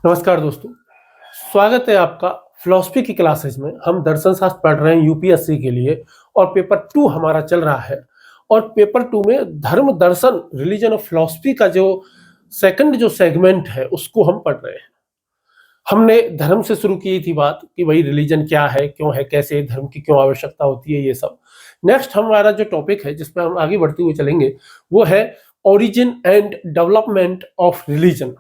नमस्कार दोस्तों, स्वागत है आपका फिलॉसफी की क्लासेज में। हम दर्शन शास्त्र पढ़ रहे हैं यूपीएससी के लिए और पेपर 2 हमारा चल रहा है। और पेपर 2 में धर्म दर्शन रिलीजन और फिलॉसफी का जो सेकंड जो सेगमेंट है उसको हम पढ़ रहे हैं। हमने धर्म से शुरू की थी बात कि भाई रिलीजन क्या है, क्यों है, कैसे धर्म की क्यों आवश्यकता होती है, ये सब। नेक्स्ट हमारा जो टॉपिक है जिस पर हम आगे बढ़ते हुए चलेंगे वो है origin and development of religion.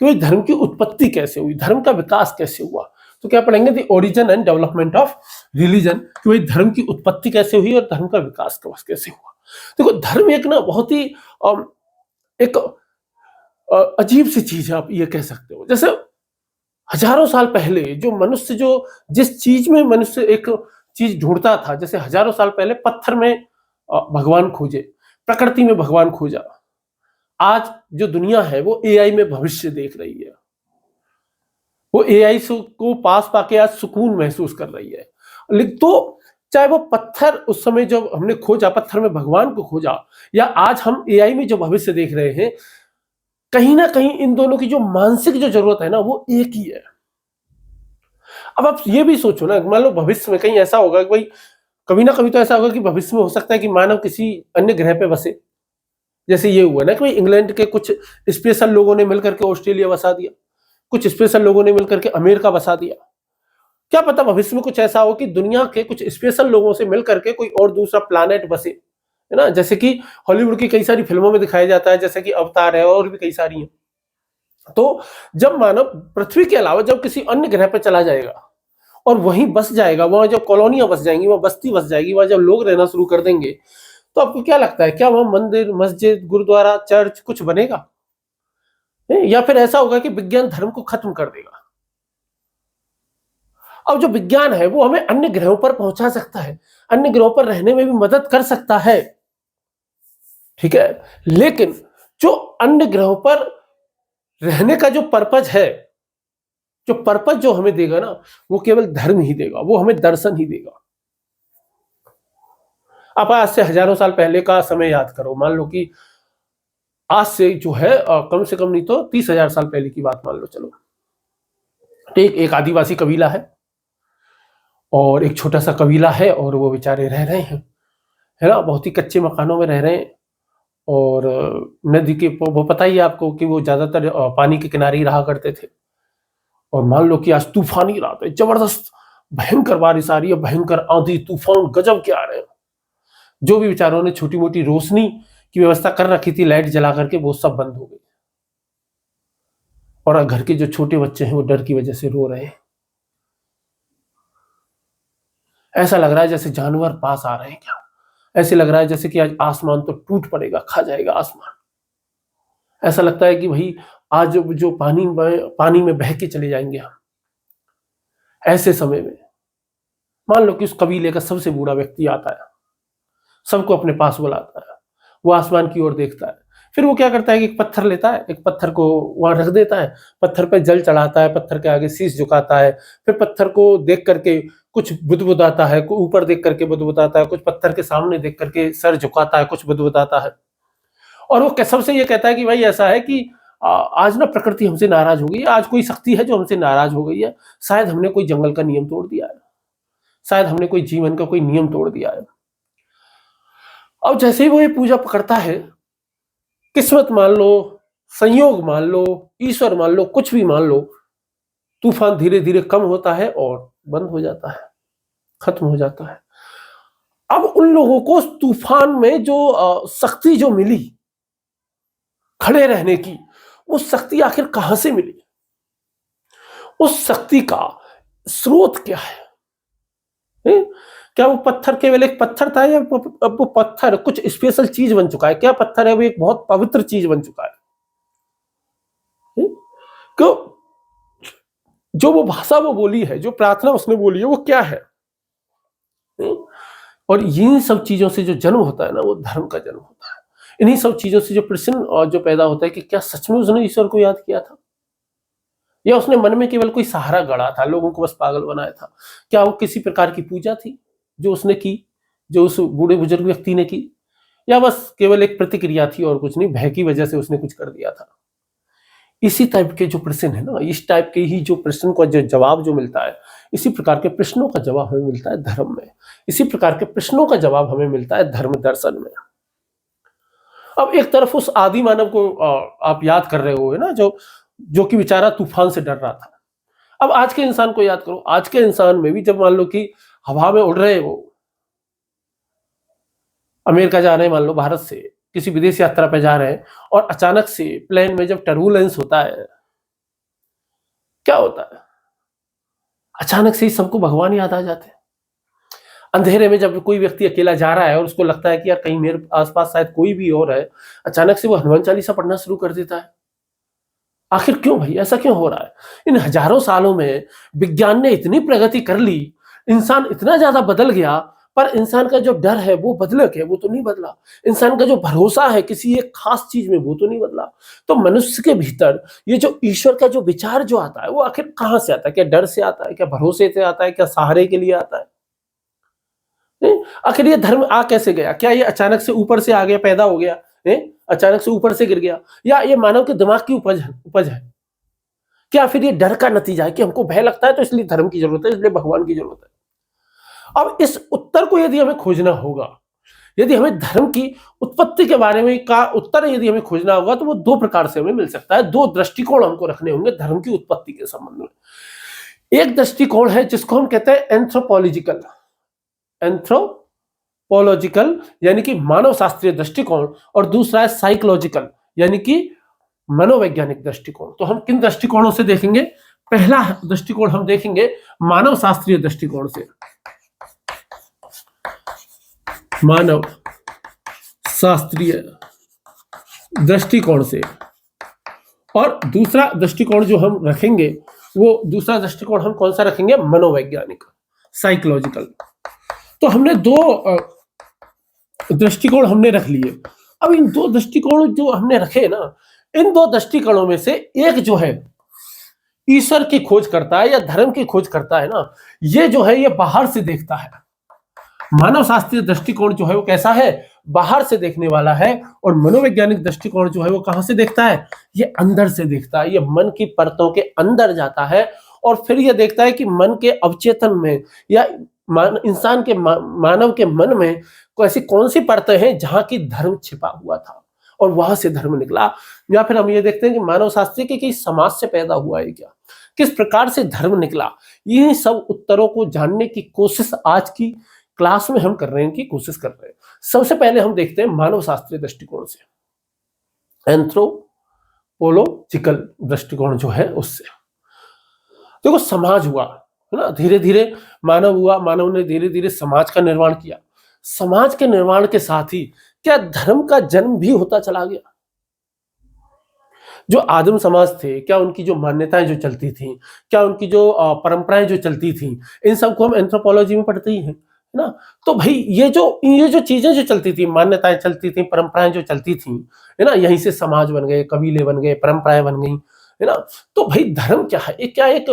कि भाई धर्म की उत्पत्ति कैसे हुई, धर्म का विकास कैसे हुआ। तो क्या पढ़ेंगे, the origin and development of religion, कि भाई धर्म की उत्पत्ति कैसे हुई और धर्म का विकास कैसे हुआ। देखो, धर्म एक ना बहुत ही एक अजीब सी चीज है, आप ये कह सकते हो। जैसे हजारों साल पहले जो मनुष्य जो जिस चीज में मनुष्य एक चीज ढूंढता था, जैसे हजारों साल पहले पत्थर में भगवान खोजे, प्रकृति में भगवान खोजा। आज जो दुनिया है वो एआई में भविष्य देख रही है। वो एआई को पास पाके आज सुकून महसूस कर रही है। तो चाहे वो पत्थर उस समय जब हमने खोजा, पत्थर में भगवान को खोजा, या आज हम एआई में जो भविष्य देख रहे हैं, कहीं ना कहीं इन दोनों की जो मानसिक जो जरूरत है ना वो एक ही है। अब आप ये भी सोचो ना, मान लो भविष्य में कहीं ऐसा होगा कि भाई कभी ना कभी तो ऐसा होगा कि भविष्य में हो सकता है कि मानव किसी अन्य ग्रह पे बसे। जैसे ये हुआ ना कि भाई इंग्लैंड के कुछ स्पेशल लोगों ने मिलकर के ऑस्ट्रेलिया बसा दिया, कुछ स्पेशल लोगों ने मिलकर के अमेरिका बसा दिया। क्या पता भविष्य में कुछ ऐसा हो कि दुनिया के कुछ स्पेशल लोगों से मिलकर के कोई और दूसरा प्लैनेट बसे, है ना। जैसे कि हॉलीवुड की कई सारी फिल्मों में दिखाया जाता है, जैसे कि अवतार है और भी कई सारी हैं। तो जब मानव पृथ्वी के अलावा जब किसी अन्य ग्रह पर चला जाएगा और वहीं बस जाएगा, वहां जब कॉलोनियां बस जाएंगी, वहां बस्ती बस जाएगी, वहां जब लोग रहना शुरू कर देंगे, तो आपको क्या लगता है, क्या वहां मंदिर, मस्जिद, गुरुद्वारा, चर्च कुछ बनेगा? या फिर ऐसा होगा कि विज्ञान धर्म को खत्म कर देगा? अब जो विज्ञान है वो हमें अन्य ग्रहों पर पहुंचा सकता है, अन्य ग्रहों पर रहने में भी मदद कर सकता है, ठीक है। लेकिन जो अन्य ग्रहों पर रहने का जो पर्पज है, जो पर्पज जो हमें देगा ना, वो केवल धर्म ही देगा, वो हमें दर्शन ही देगा। आप आज से हजारों साल पहले का समय याद करो। मान लो कि आज से जो है कम से कम नहीं तो 30,000 साल पहले की बात मान लो, चलो। एक आदिवासी कबीला है और एक छोटा सा कबीला है, और वो बेचारे रह रहे हैं, है ना, बहुत ही कच्चे मकानों में रह रहे हैं। और नदी के वो पता ही है आपको कि वो ज्यादातर पानी के किनारे ही रहा करते थे। और मान लो कि आज तूफानी रात है, जबरदस्त भयंकर बारिश आ रही है, भयंकर आंधी तूफान गजब के आ रहे हैं। जो भी बेचारों ने छोटी मोटी रोशनी की व्यवस्था कर रखी थी लाइट जला करके, वो सब बंद हो गई। और घर के जो छोटे बच्चे हैं वो डर की वजह से रो रहे हैं। ऐसा लग रहा है जैसे जानवर पास आ रहे हैं क्या। ऐसे लग रहा है जैसे कि आज आसमान तो टूट पड़ेगा, खा जाएगा आसमान। ऐसा लगता है कि भाई आज जो पानी में बह के चले जाएंगे हम। ऐसे समय में मान लो कि उस कबीले का सबसे बूढ़ा व्यक्ति आता है, सबको अपने पास बुलाता है, वो आसमान की ओर देखता है, फिर वो क्या करता है कि एक पत्थर लेता है, एक पत्थर को वहां रख देता है, पत्थर पे जल चढ़ाता है, पत्थर के आगे शीश झुकाता है, फिर पत्थर को देख करके कुछ बुदबुदाता है, ऊपर देख करके बुदबुदाता है, कुछ पत्थर के सामने देख करके सर झुकाता है, कुछ बुदबुदाता है। और वो सबसे ये कहता है कि भाई ऐसा है कि आज ना प्रकृति हमसे नाराज हो गई है, आज कोई शक्ति है जो हमसे नाराज हो गई है, शायद हमने कोई जंगल का नियम तोड़ दिया है, शायद हमने कोई जीवन का कोई नियम तोड़ दिया है। अब जैसे ही वो ये पूजा पकड़ता है, किस्मत मान लो, संयोग मान लो, ईश्वर मान लो, कुछ भी मान लो, तूफान धीरे धीरे कम होता है और बंद हो जाता है, खत्म हो जाता है। अब उन लोगों को उस तूफान में जो शक्ति जो मिली खड़े रहने की, वो शक्ति आखिर कहां से मिली? उस शक्ति का स्रोत क्या है? क्या वो पत्थर केवल एक पत्थर था, या अब वो पत्थर कुछ स्पेशल चीज बन चुका है? क्या पत्थर है वो एक बहुत पवित्र चीज बन चुका है? क्यों? जो वो भाषा वो बोली है, जो प्रार्थना उसने बोली है, वो क्या है? और इन सब चीजों से जो जन्म होता है ना, वो धर्म का जन्म होता है। इन्हीं सब चीजों से जो प्रश्न और जो पैदा होता है कि क्या सच में उसने ईश्वर को याद किया था, या उसने मन में केवल कोई सहारा गढ़ा था, लोगों को बस पागल बनाया था? क्या वो किसी प्रकार की पूजा थी जो उसने की, जो उस बूढ़े बुजुर्ग व्यक्ति ने की, या बस केवल एक प्रतिक्रिया थी और कुछ नहीं, भय की वजह से उसने कुछ कर दिया था? इसी टाइप के जो प्रश्न है ना, इस टाइप के ही जो प्रश्न का जो जवाब जो मिलता है, इसी प्रकार के प्रश्नों का जवाब हमें मिलता है धर्म में, इसी प्रकार के प्रश्नों का जवाब हमें मिलता है धर्म दर्शन में। अब एक तरफ उस आदि मानव को आप याद कर रहे हो ना, जो कि बेचारा तूफान से डर रहा था। अब आज के इंसान को याद करो, आज के इंसान में भी जब मान लो कि हवा में उड़ रहे हो, अमेरिका जा रहे हैं, मान लो भारत से किसी विदेश यात्रा पे जा रहे हैं, और अचानक से प्लेन में जब टर्बुलेंस होता है, क्या होता है? अचानक से ही सबको भगवान याद आ जाते हैं। अंधेरे में जब कोई व्यक्ति अकेला जा रहा है और उसको लगता है कि यार कहीं मेरे आसपास शायद कोई भी और है, अचानक से वो हनुमान चालीसा पढ़ना शुरू कर देता है। आखिर क्यों भाई, ऐसा क्यों हो रहा है? इन हजारों सालों में विज्ञान ने इतनी प्रगति कर ली, इंसान इतना ज्यादा बदल गया, पर इंसान का जो डर है वो बदला क्या? वो तो नहीं बदला। इंसान का जो भरोसा है किसी एक खास चीज में, वो तो नहीं बदला। तो मनुष्य के भीतर ये जो ईश्वर का जो विचार जो आता है, वो आखिर कहां से आता है? क्या डर से आता है? क्या भरोसे से आता है? क्या सहारे के लिए आता है? आखिर ये धर्म आ कैसे गया? क्या ये अचानक से ऊपर से आ गया, पैदा हो गया? अचानक से ऊपर से गिर गया, या ये मानव के दिमाग की उपज है? क्या फिर ये डर का नतीजा है कि हमको भय लगता है तो इसलिए धर्म की जरूरत है, इसलिए भगवान की जरूरत है? अब इस उत्तर को यदि हमें खोजना होगा, यदि हमें धर्म की उत्पत्ति के बारे में का उत्तर यदि हमें खोजना होगा, तो वो दो प्रकार से हमें मिल सकता है। दो दृष्टिकोण हमको रखने होंगे धर्म की उत्पत्ति के संबंध में। एक दृष्टिकोण है जिसको हम कहते हैं एंथ्रोपोलॉजिकल, यानी कि मानव शास्त्रीय दृष्टिकोण, और दूसरा है साइकोलॉजिकल, यानी कि मनोवैज्ञानिक दृष्टिकोण। तो हम किन दृष्टिकोणों से देखेंगे? पहला दृष्टिकोण हम देखेंगे मानव शास्त्रीय दृष्टिकोण से, मानव शास्त्रीय दृष्टिकोण से, और दूसरा दृष्टिकोण जो हम रखेंगे, वो दूसरा दृष्टिकोण हम कौन सा रखेंगे? मनोवैज्ञानिक, साइकोलॉजिकल। तो हमने दो दृष्टिकोण हमने रख लिए। अब इन दो दृष्टिकोण जो हमने रखे ना, इन दो दृष्टिकोणों में से एक जो है ईश्वर की खोज करता है या धर्म की खोज करता है ना, ये जो है ये बाहर से देखता है। मानव शास्त्रीय दृष्टिकोण जो है वो कैसा है? बाहर से देखने वाला है। और मनोवैज्ञानिक दृष्टिकोण जो है वो कहां से देखता है? ये अंदर से देखता है, ये मन की परतों के अंदर जाता है, और फिर ये देखता है कि मन के अवचेतन में या इंसान के मानव के मन में ऐसी कौन सी परतें हैं जहां की धर्म छिपा हुआ था और वहां से धर्म निकला। या फिर हम ये देखते हैं कि मानव शास्त्र के किस समाज से पैदा हुआ है, क्या किस प्रकार से धर्म निकला। ये सब उत्तरों को जानने की कोशिश आज की क्लास में हम कर रहे हैं, की कोशिश कर रहे हैं। सबसे पहले हम देखते हैं मानव शास्त्रीय दृष्टिकोण से, एंथ्रोपोलॉजिकल दृष्टिकोण जो है उससे। देखो, समाज हुआ है ना, धीरे धीरे मानव हुआ, मानव ने धीरे धीरे समाज का निर्माण किया। समाज के निर्माण के साथ ही क्या धर्म का जन्म भी होता चला गया। जो आदिम समाज थे, क्या उनकी जो मान्यताएं जो चलती थी, क्या उनकी जो परंपराएं जो चलती थी, इन सबको हम एंथ्रोपोलॉजी में पढ़ते ही हैं ना। तो भाई ये जो चीजें जो चलती थी, मान्यताएं चलती थी, परंपराएं जो चलती थी, है ना, यहीं से समाज बन गए, कबीले बन गए, परंपराएं बन गई, है ना। तो भाई धर्म क्या है? क्या एक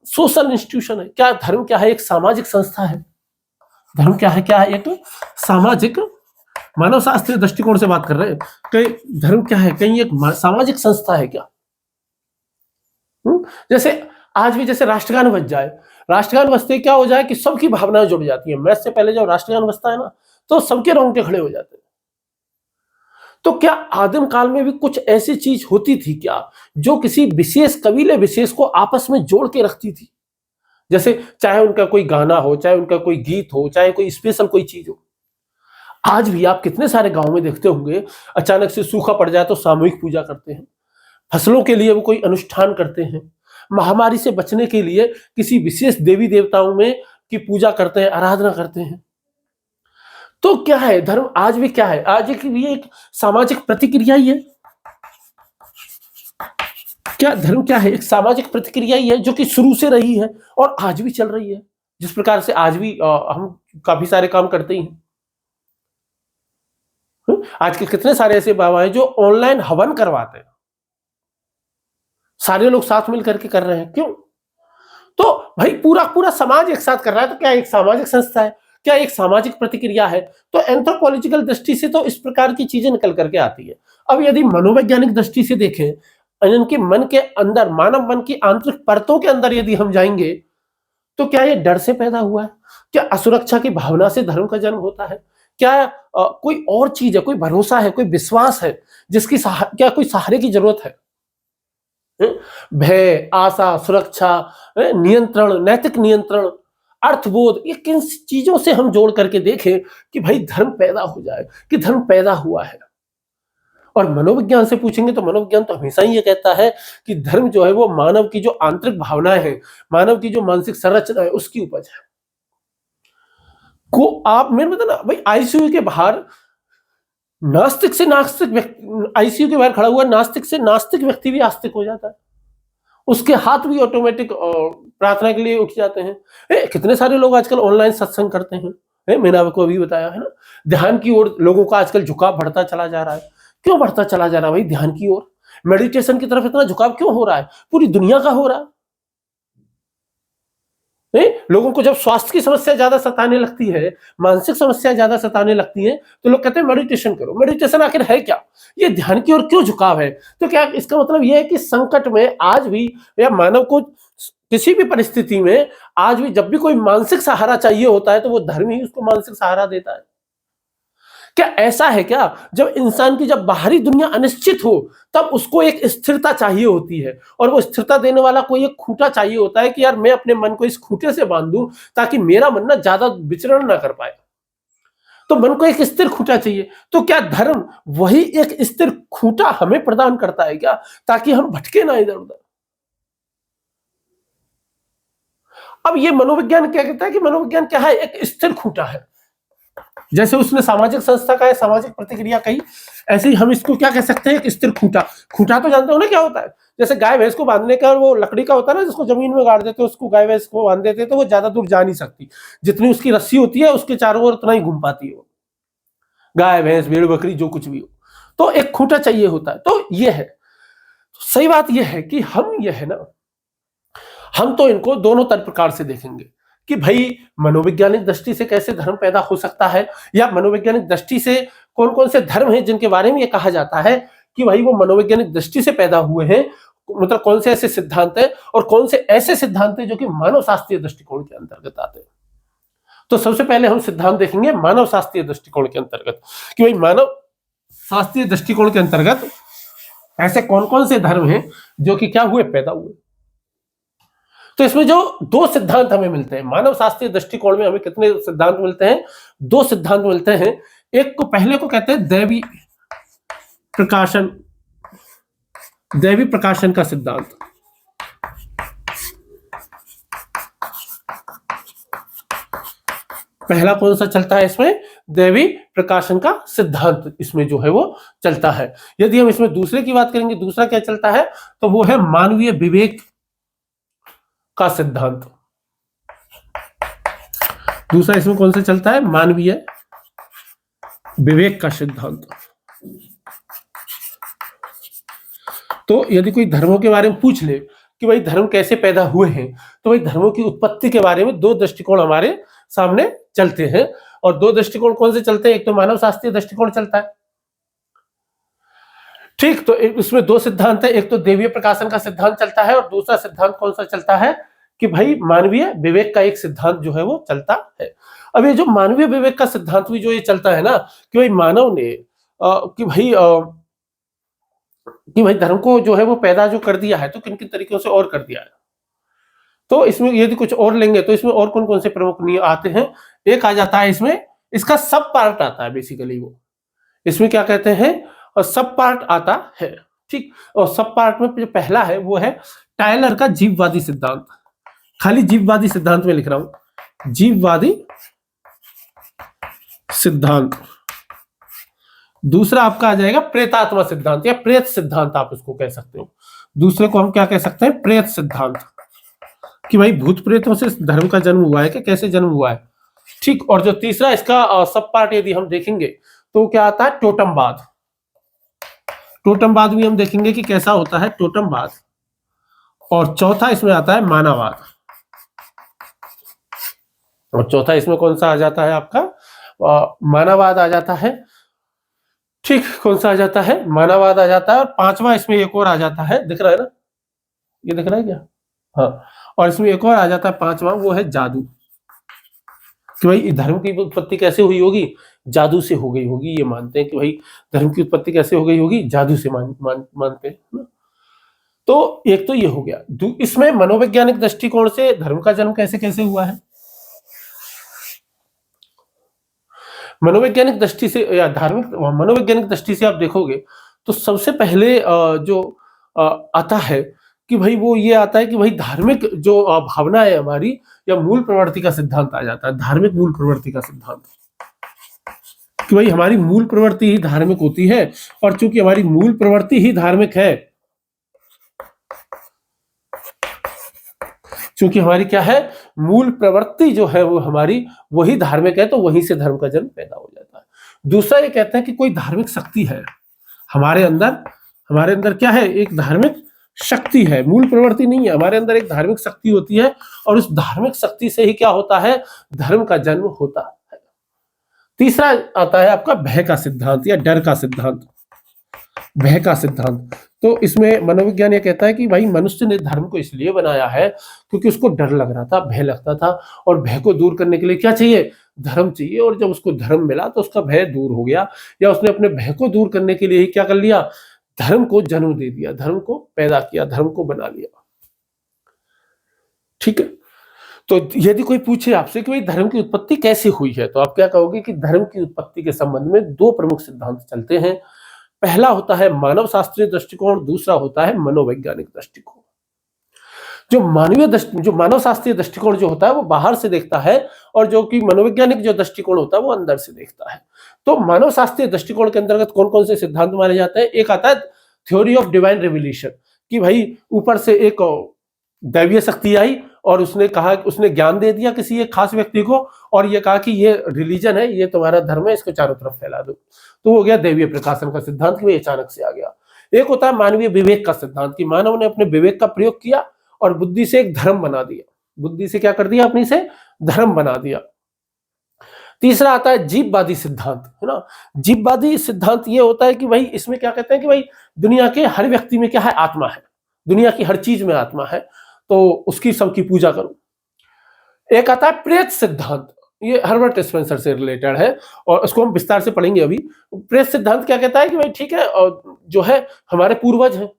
सोशल इंस्टीट्यूशन है? क्या धर्म क्या है? एक सामाजिक संस्था है। धर्म क्या है? क्या है? एक सामाजिक, मानव शास्त्रीय दृष्टिकोण से बात कर रहे हैं कि धर्म क्या है? कहीं एक सामाजिक संस्था है क्या? जैसे आज भी जैसे राष्ट्रगान बज जाए, राष्ट्रगान बजते क्या हो जाए कि सबकी भावनाएं जुड़ जाती है। मैच से पहले जब राष्ट्रगान बजता है ना, तो सबके रोंगटे खड़े हो जाते हैं। तो क्या आदिम काल में भी कुछ ऐसी चीज होती थी क्या, जो किसी विशेष कबीले विशेष को आपस में जोड़ के रखती थी? जैसे चाहे उनका कोई गाना हो, चाहे उनका कोई गीत हो, चाहे कोई स्पेशल कोई चीज हो। आज भी आप कितने सारे गांव में देखते होंगे, अचानक से सूखा पड़ जाए तो सामूहिक पूजा करते हैं, फसलों के लिए वो कोई अनुष्ठान करते हैं, महामारी से बचने के लिए किसी विशेष देवी देवताओं में की पूजा करते हैं, आराधना करते हैं। तो क्या है धर्म? आज भी क्या है? आज एक सामाजिक प्रतिक्रिया ही है। क्या धर्म क्या है? एक सामाजिक प्रतिक्रिया ही है, जो कि शुरू से रही है और आज भी चल रही है। जिस प्रकार से आज भी हम काफी सारे काम करते ही हैं। आज के कितने सारे ऐसे बाबा हैं जो ऑनलाइन हवन करवाते हैं, सारे लोग साथ मिल करके कर रहे हैं। क्यों? तो भाई पूरा समाज एक साथ कर रहा है, तो क्या एक सामाजिक संस्था है? क्या एक सामाजिक प्रतिक्रिया है? तो एंथ्रोपोलॉजिकल दृष्टि से तो इस प्रकार की चीजें निकल करके आती है। अब यदि मनोवैज्ञानिक दृष्टि से देखें, इनके मन के अंदर, मानव मन की आंतरिक परतों के अंदर यदि हम जाएंगे, तो क्या ये डर से पैदा हुआ है? क्या असुरक्षा की भावना से धर्म का जन्म होता है? क्या कोई और चीज है, कोई भरोसा है, कोई विश्वास है, जिसकी क्या कोई सहारे की जरूरत है? भय, आशा, सुरक्षा, नियंत्रण, नैतिक नियंत्रण, अर्थबोध, ये किन चीजों से हम जोड़ करके देखें कि भाई धर्म पैदा हो जाए, कि धर्म पैदा हुआ है। और मनोविज्ञान से पूछेंगे तो मनोविज्ञान तो हमेशा ही ये कहता है कि धर्म जो है वो मानव की जो आंतरिक भावनाएं हैं, मानव की जो मानसिक संरचना है, उसकी उपज है। को आप मेरे मतलब ना भाई, आईसीयू के बाहर नास्तिक से नास्तिक, आईसीयू के बाहर खड़ा हुआ नास्तिक से नास्तिक व्यक्ति भी आस्तिक हो जाता है, उसके हाथ भी ऑटोमेटिक प्रार्थना के लिए उठ जाते हैं। कितने सारे लोग आजकल ऑनलाइन सत्संग करते हैं, मैंने आपको अभी बताया है ना। ध्यान की ओर लोगों का आजकल झुकाव बढ़ता चला जा रहा है। क्यों बढ़ता चला जा रहा है भाई ध्यान की ओर? मेडिटेशन की तरफ इतना झुकाव क्यों हो रहा है? पूरी दुनिया का हो रहा है। लोगों को जब स्वास्थ्य की समस्या ज्यादा सताने लगती है, मानसिक समस्या ज्यादा सताने लगती है, तो लोग कहते हैं मेडिटेशन करो। मेडिटेशन आखिर है क्या? ये ध्यान की ओर क्यों झुकाव है? तो क्या इसका मतलब ये है कि संकट में आज भी, या मानव को किसी भी परिस्थिति में आज भी जब भी कोई मानसिक सहारा चाहिए होता है, तो वो धर्म ही उसको मानसिक सहारा देता है? क्या ऐसा है क्या, जब इंसान की जब बाहरी दुनिया अनिश्चित हो, तब उसको एक स्थिरता चाहिए होती है, और वो स्थिरता देने वाला कोई एक खूंटा चाहिए होता है कि यार मैं अपने मन को इस खूंटे से बांध दूं, ताकि मेरा मन ना ज्यादा विचरण ना कर पाए। तो मन को एक स्थिर खूंटा चाहिए। तो क्या धर्म वही एक स्थिर खूंटा हमें प्रदान करता है क्या, ताकि हम भटके ना इधर उधर? अब ये मनोविज्ञान क्या कहता है कि मनोविज्ञान क्या है? एक स्थिर खूंटा है। जैसे उसने सामाजिक संस्था का है, सामाजिक प्रतिक्रिया कही, ऐसे ही हम इसको क्या कह सकते हैं? एक स्थिर खूंटा। खूंटा तो जानते हो ना क्या होता है? जैसे गाय भैंस को बांधने का वो लकड़ी का होता है ना, जिसको जमीन में गाड़ देते हो, उसको गाय भैंस को बांध देते, तो वो ज्यादा दूर जा नहीं सकती। जितनी उसकी रस्सी होती है उसके चारों ओर उतना ही घूम पाती है वो, गाय भैंस भेड़ बकरी जो कुछ भी हो। तो एक खूंटा चाहिए होता है। तो ये है, सही बात ये है कि हम ये है ना, हम तो इनको दोनों प्रकार से देखेंगे कि भाई मनोवैज्ञानिक दृष्टि से कैसे धर्म पैदा हो सकता है, या मनोवैज्ञानिक दृष्टि से कौन कौन से धर्म हैं जिनके बारे में ये कहा जाता है कि भाई वो मनोवैज्ञानिक दृष्टि से पैदा हुए हैं। मतलब कौन से ऐसे सिद्धांत हैं और कौन से ऐसे सिद्धांत हैं जो कि मानव शास्त्रीय दृष्टिकोण के अंतर्गत आते हैं। तो सबसे पहले हम सिद्धांत देखेंगे मानव शास्त्रीय दृष्टिकोण के अंतर्गत, कि भाई मानव शास्त्रीय दृष्टिकोण के अंतर्गत ऐसे कौन कौन से धर्म हैं जो कि क्या हुए, पैदा हुए। तो इसमें जो दो सिद्धांत हमें मिलते हैं मानव शास्त्रीय दृष्टिकोण में, हमें कितने सिद्धांत मिलते हैं? दो सिद्धांत मिलते हैं। एक को पहले को कहते हैं दैवी प्रकाशन, दैवी प्रकाशन का सिद्धांत। पहला कौन सा चलता है इसमें? दैवी प्रकाशन का सिद्धांत इसमें जो है वो चलता है। यदि हम इसमें दूसरे की बात करेंगे, दूसरा क्या चलता है, तो वो है मानवीय विवेक का सिद्धांत। दूसरा इसमें कौन सा चलता है? मानवीय विवेक का सिद्धांत। तो यदि कोई धर्मों के बारे में पूछ ले कि भाई धर्म कैसे पैदा हुए हैं, तो भाई धर्मों की उत्पत्ति के बारे में दो दृष्टिकोण हमारे सामने चलते हैं। और दो दृष्टिकोण कौन से चलते हैं? एक तो मानव शास्त्रीय दृष्टिकोण चलता है, ठीक। तो इसमें दो सिद्धांत है, एक तो दैवीय प्रकाशन का सिद्धांत चलता है, और दूसरा सिद्धांत कौन सा चलता है कि भाई मानवीय विवेक का एक सिद्धांत जो है वो चलता है। अब ये जो मानवीय विवेक का सिद्धांत भी जो ये चलता है ना, कि भाई मानव ने कि भाई धर्म को जो है वो पैदा जो कर दिया है, तो किन किन तरीकों से और कर दिया है। तो इसमें यदि कुछ और लेंगे तो इसमें और कौन कौन से प्रमुख नियम आते हैं? एक आ जाता है इसमें, इसका सब पार्ट आता है बेसिकली, वो इसमें क्या कहते हैं, और सब पार्ट आता है, ठीक। और सब पार्ट में जो पहला है वो है टायलर का जीववादी सिद्धांत। खाली जीववादी सिद्धांत में लिख रहा हूं, जीववादी सिद्धांत। दूसरा आपका आ जाएगा प्रेतात्मा सिद्धांत, या प्रेत सिद्धांत आप इसको कह सकते हो। दूसरे को हम क्या कह सकते हैं? प्रेत सिद्धांत, कि भाई भूत प्रेतों से धर्म का जन्म हुआ है कि कैसे जन्म हुआ है, ठीक। और जो तीसरा इसका सब पार्ट यदि हम देखेंगे तो क्या आता है? टोटमवाद। टोटमवाद भी हम देखेंगे कि कैसा होता है टोटमवाद। और चौथा इसमें आता है मानववाद। और चौथा इसमें कौन सा आ जाता है? आपका मानववाद आ जाता है, ठीक, कौन सा आ जाता है? मानववाद आ जाता है। और पांचवा इसमें एक और आ जाता है, दिख रहा है ना, ये दिख रहा है क्या? हाँ, और इसमें एक और आ जाता है पांचवा, वो है जादू। कि भाई धर्म की उत्पत्ति कैसे हुई होगी? जादू से हो गई होगी। ये मानते हैं कि भाई धर्म की उत्पत्ति कैसे हो गई होगी? जादू से मानते हैं ना। तो एक तो ये हो गया। इसमें मनोवैज्ञानिक दृष्टिकोण से धर्म का जन्म कैसे कैसे हुआ है? मनोवैज्ञानिक दृष्टि से या धार्मिक मनोवैज्ञानिक दृष्टि से आप देखोगे तो सबसे पहले जो आता है कि भाई वो ये आता है कि भाई धार्मिक जो भावना है हमारी, या मूल प्रवृत्ति का सिद्धांत आ जाता है। धार्मिक मूल प्रवृत्ति का सिद्धांत कि भाई हमारी मूल प्रवृत्ति ही धार्मिक होती है, और चूंकि हमारी मूल प्रवृत्ति ही धार्मिक है, क्योंकि हमारी क्या है, मूल प्रवृत्ति जो है वो हमारी वही धार्मिक है, तो वहीं से धर्म का जन्म पैदा हो जाता है। दूसरा ये कहते हैं कि कोई धार्मिक शक्ति है हमारे अंदर क्या है, एक धार्मिक शक्ति है, मूल प्रवृत्ति नहीं है, हमारे अंदर एक धार्मिक शक्ति होती है, और उस धार्मिक शक्ति से ही क्या होता है, धर्म का जन्म होता है। तीसरा आता है आपका भय का सिद्धांत या डर का सिद्धांत। भय का सिद्धांत, तो इसमें मनोविज्ञान ये कहता है कि भाई मनुष्य ने धर्म को इसलिए बनाया है क्योंकि उसको डर लग रहा था, भय लगता था, और भय को दूर करने के लिए क्या चाहिए, धर्म चाहिए। और जब उसको धर्म मिला तो उसका भय दूर हो गया, या उसने अपने भय को दूर करने के लिए ही क्या कर लिया, धर्म को जन्म दे दिया, धर्म को पैदा किया, धर्म को बना लिया। ठीक है, तो यदि कोई पूछे आपसे कि भाई धर्म की उत्पत्ति कैसे हुई है, तो आप क्या कहोगे कि धर्म की उत्पत्ति के संबंध में दो प्रमुख सिद्धांत चलते हैं। पहला होता है मानव शास्त्रीय दृष्टिकोण, दूसरा होता है मनोवैज्ञानिक दृष्टिकोण। जो मानव शास्त्रीय दृष्टिकोण जो होता है वो बाहर से देखता है, और जो कि मनोवैज्ञानिक जो दृष्टिकोण होता है वो अंदर से देखता है। तो मानव शास्त्रीय दृष्टिकोण के अंतर्गत कौन कौन से सिद्धांत माने जाते हैं? एक आता है थ्योरी ऑफ डिवाइन रिवोल्यूशन, कि भाई ऊपर से एक दैवीय शक्ति आई और उसने कहा, उसने ज्ञान दे दिया किसी एक खास व्यक्ति को, और ये कहा कि ये रिलीजन है, ये तुम्हारा धर्म है, इसको चारों तरफ फैला दो। तो हो गया दैवीय प्रकाशन का सिद्धांत, कि भाई अचानक से आ गया। एक होता है मानवीय विवेक का सिद्धांत, कि मानव ने अपने विवेक का प्रयोग किया और बुद्धि से एक धर्म बना दिया, बुद्धि से क्या कर दिया, अपनी से धर्म बना दिया। तीसरा आता है जीववादी सिद्धांत, है ना। जीववादी सिद्धांत ये होता है कि भाई इसमें क्या कहते हैं कि भाई दुनिया के हर व्यक्ति में क्या है, आत्मा है, दुनिया की हर चीज में आत्मा है, तो उसकी सबकी पूजा करो। एक आता है प्रेत सिद्धांत, ये हर्बर्ट स्पेंसर से रिलेटेड है, और उसको हम विस्तार से पढ़ेंगे अभी। प्रेत सिद्धांत क्या कहता है कि भाई ठीक है, और जो है हमारे पूर्वज हैं,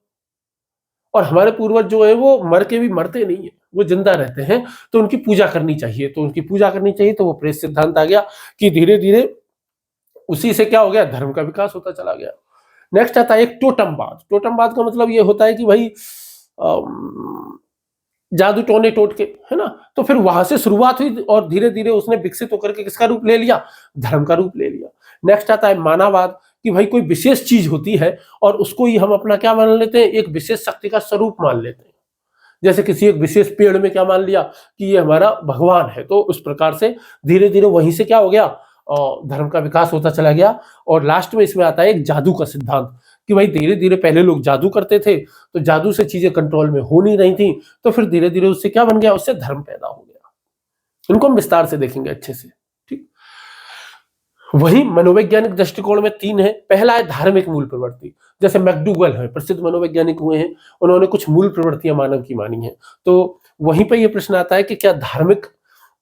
और हमारे पूर्वज जो है वो मर के भी मरते नहीं है, वो जिंदा रहते हैं, तो उनकी पूजा करनी चाहिए, तो उनकी पूजा करनी चाहिए। तो वो प्रेत सिद्धांत आ गया, कि धीरे धीरे उसी से क्या हो गया, धर्म का विकास होता चला गया। नेक्स्ट आता है एक टोटमवाद। टोटमवाद का मतलब ये होता है कि भाई जादू टोने टोट के, है ना, तो फिर वहां से शुरुआत हुई, और धीरे धीरे उसने विकसित होकर के किसका रूप ले लिया, धर्म का रूप ले लिया। नेक्स्ट आता है मानववाद, कि भाई कोई विशेष चीज होती है और उसको ही हम अपना क्या मान लेते हैं, एक विशेष शक्ति का स्वरूप मान लेते हैं। जैसे किसी एक विशेष पेड़ में क्या मान लिया कि ये हमारा भगवान है, तो उस प्रकार से धीरे धीरे वहीं से क्या हो गया, धर्म का विकास होता चला गया। और लास्ट में इसमें आता है एक जादू का सिद्धांत, कि भाई धीरे धीरे पहले लोग जादू करते थे, तो जादू से चीजें कंट्रोल में हो नहीं रही थी, तो फिर धीरे धीरे उससे क्या बन गया, उससे धर्म पैदा हो गया। इनको हम विस्तार से देखेंगे अच्छे से। ठीक, वही मनोवैज्ञानिक दृष्टिकोण में तीन है। पहला है धार्मिक मूल प्रवृत्ति, जैसे मैकडूगल है, प्रसिद्ध मनोवैज्ञानिक हुए हैं, उन्होंने कुछ मूल प्रवृत्तियां मानव की मानी है। तो वहीं पर यह प्रश्न आता है कि क्या धार्मिक,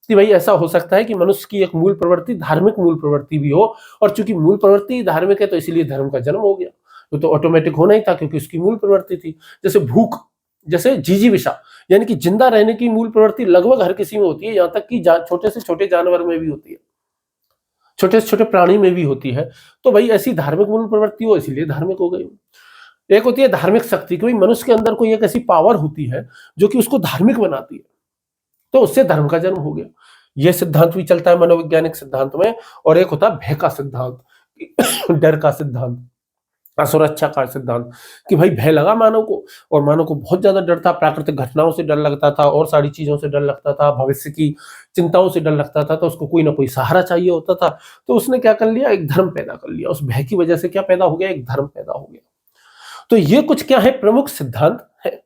कि भाई ऐसा हो सकता है कि मनुष्य की एक मूल प्रवृत्ति धार्मिक मूल प्रवृत्ति भी हो, और चूंकि मूल प्रवृत्ति धार्मिक है तो इसलिए धर्म का जन्म हो गया। तो ऑटोमेटिक होना ही था, क्योंकि उसकी मूल प्रवृत्ति थी। जैसे भूख, जैसे जिजीविषा, यानी कि जिंदा रहने की मूल प्रवृत्ति लगभग हर किसी में होती है, यहाँ तक कि छोटे से छोटे जानवर में भी होती है, छोटे से छोटे प्राणी में भी होती है। तो भाई ऐसी धार्मिक मूल प्रवृत्ति हो, इसलिए धार्मिक हो गई। एक होती है धार्मिक शक्ति, कोई मनुष्य के अंदर कोई एक ऐसी पावर होती है जो कि उसको धार्मिक बनाती है, तो उससे धर्म का जन्म हो गया। यह सिद्धांत भी चलता है मनोवैज्ञानिक सिद्धांत में। और एक होता है भय का सिद्धांत, डर का सिद्धांत, असुरक्षा का सिद्धांत, कि भाई भय लगा मानव को, और मानव को बहुत ज्यादा डर था, प्राकृतिक घटनाओं से डर लगता था, और सारी चीजों से डर लगता था, भविष्य की चिंताओं से डर लगता था, तो उसको कोई ना कोई सहारा चाहिए होता था। तो उसने क्या कर लिया, एक धर्म पैदा कर लिया। उस भय की वजह से क्या पैदा हो गया, एक धर्म पैदा हो गया। तो ये कुछ क्या है, प्रमुख सिद्धांत है।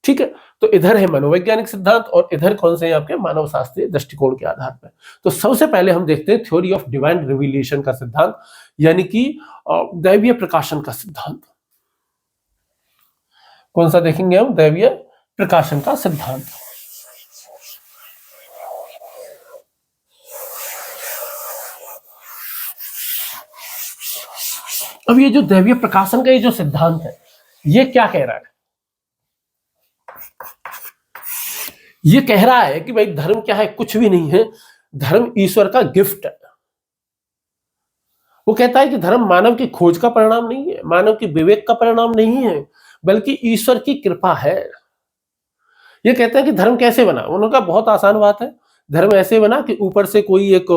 ठीक है, तो इधर है मनोवैज्ञानिक सिद्धांत और इधर कौन से हैं आपके मानव शास्त्रीय दृष्टिकोण के आधार पर। तो सबसे पहले हम देखते हैं थ्योरी ऑफ डिवाइन रिवीलेशन का सिद्धांत, यानी कि दैवीय प्रकाशन का सिद्धांत। कौन सा देखेंगे हम? दैवीय प्रकाशन का सिद्धांत। अब ये जो दैवीय प्रकाशन का ये जो सिद्धांत है, ये क्या कह रहा है? ये कह रहा है कि भाई धर्म क्या है? कुछ भी नहीं है, धर्म ईश्वर का गिफ्ट है। वो कहता है कि धर्म मानव की खोज का परिणाम नहीं है, मानव की विवेक का परिणाम नहीं है, बल्कि ईश्वर की कृपा है। ये कहते हैं कि धर्म कैसे बना? उन्होंने कहा बहुत आसान बात है, धर्म ऐसे बना कि ऊपर से कोई एक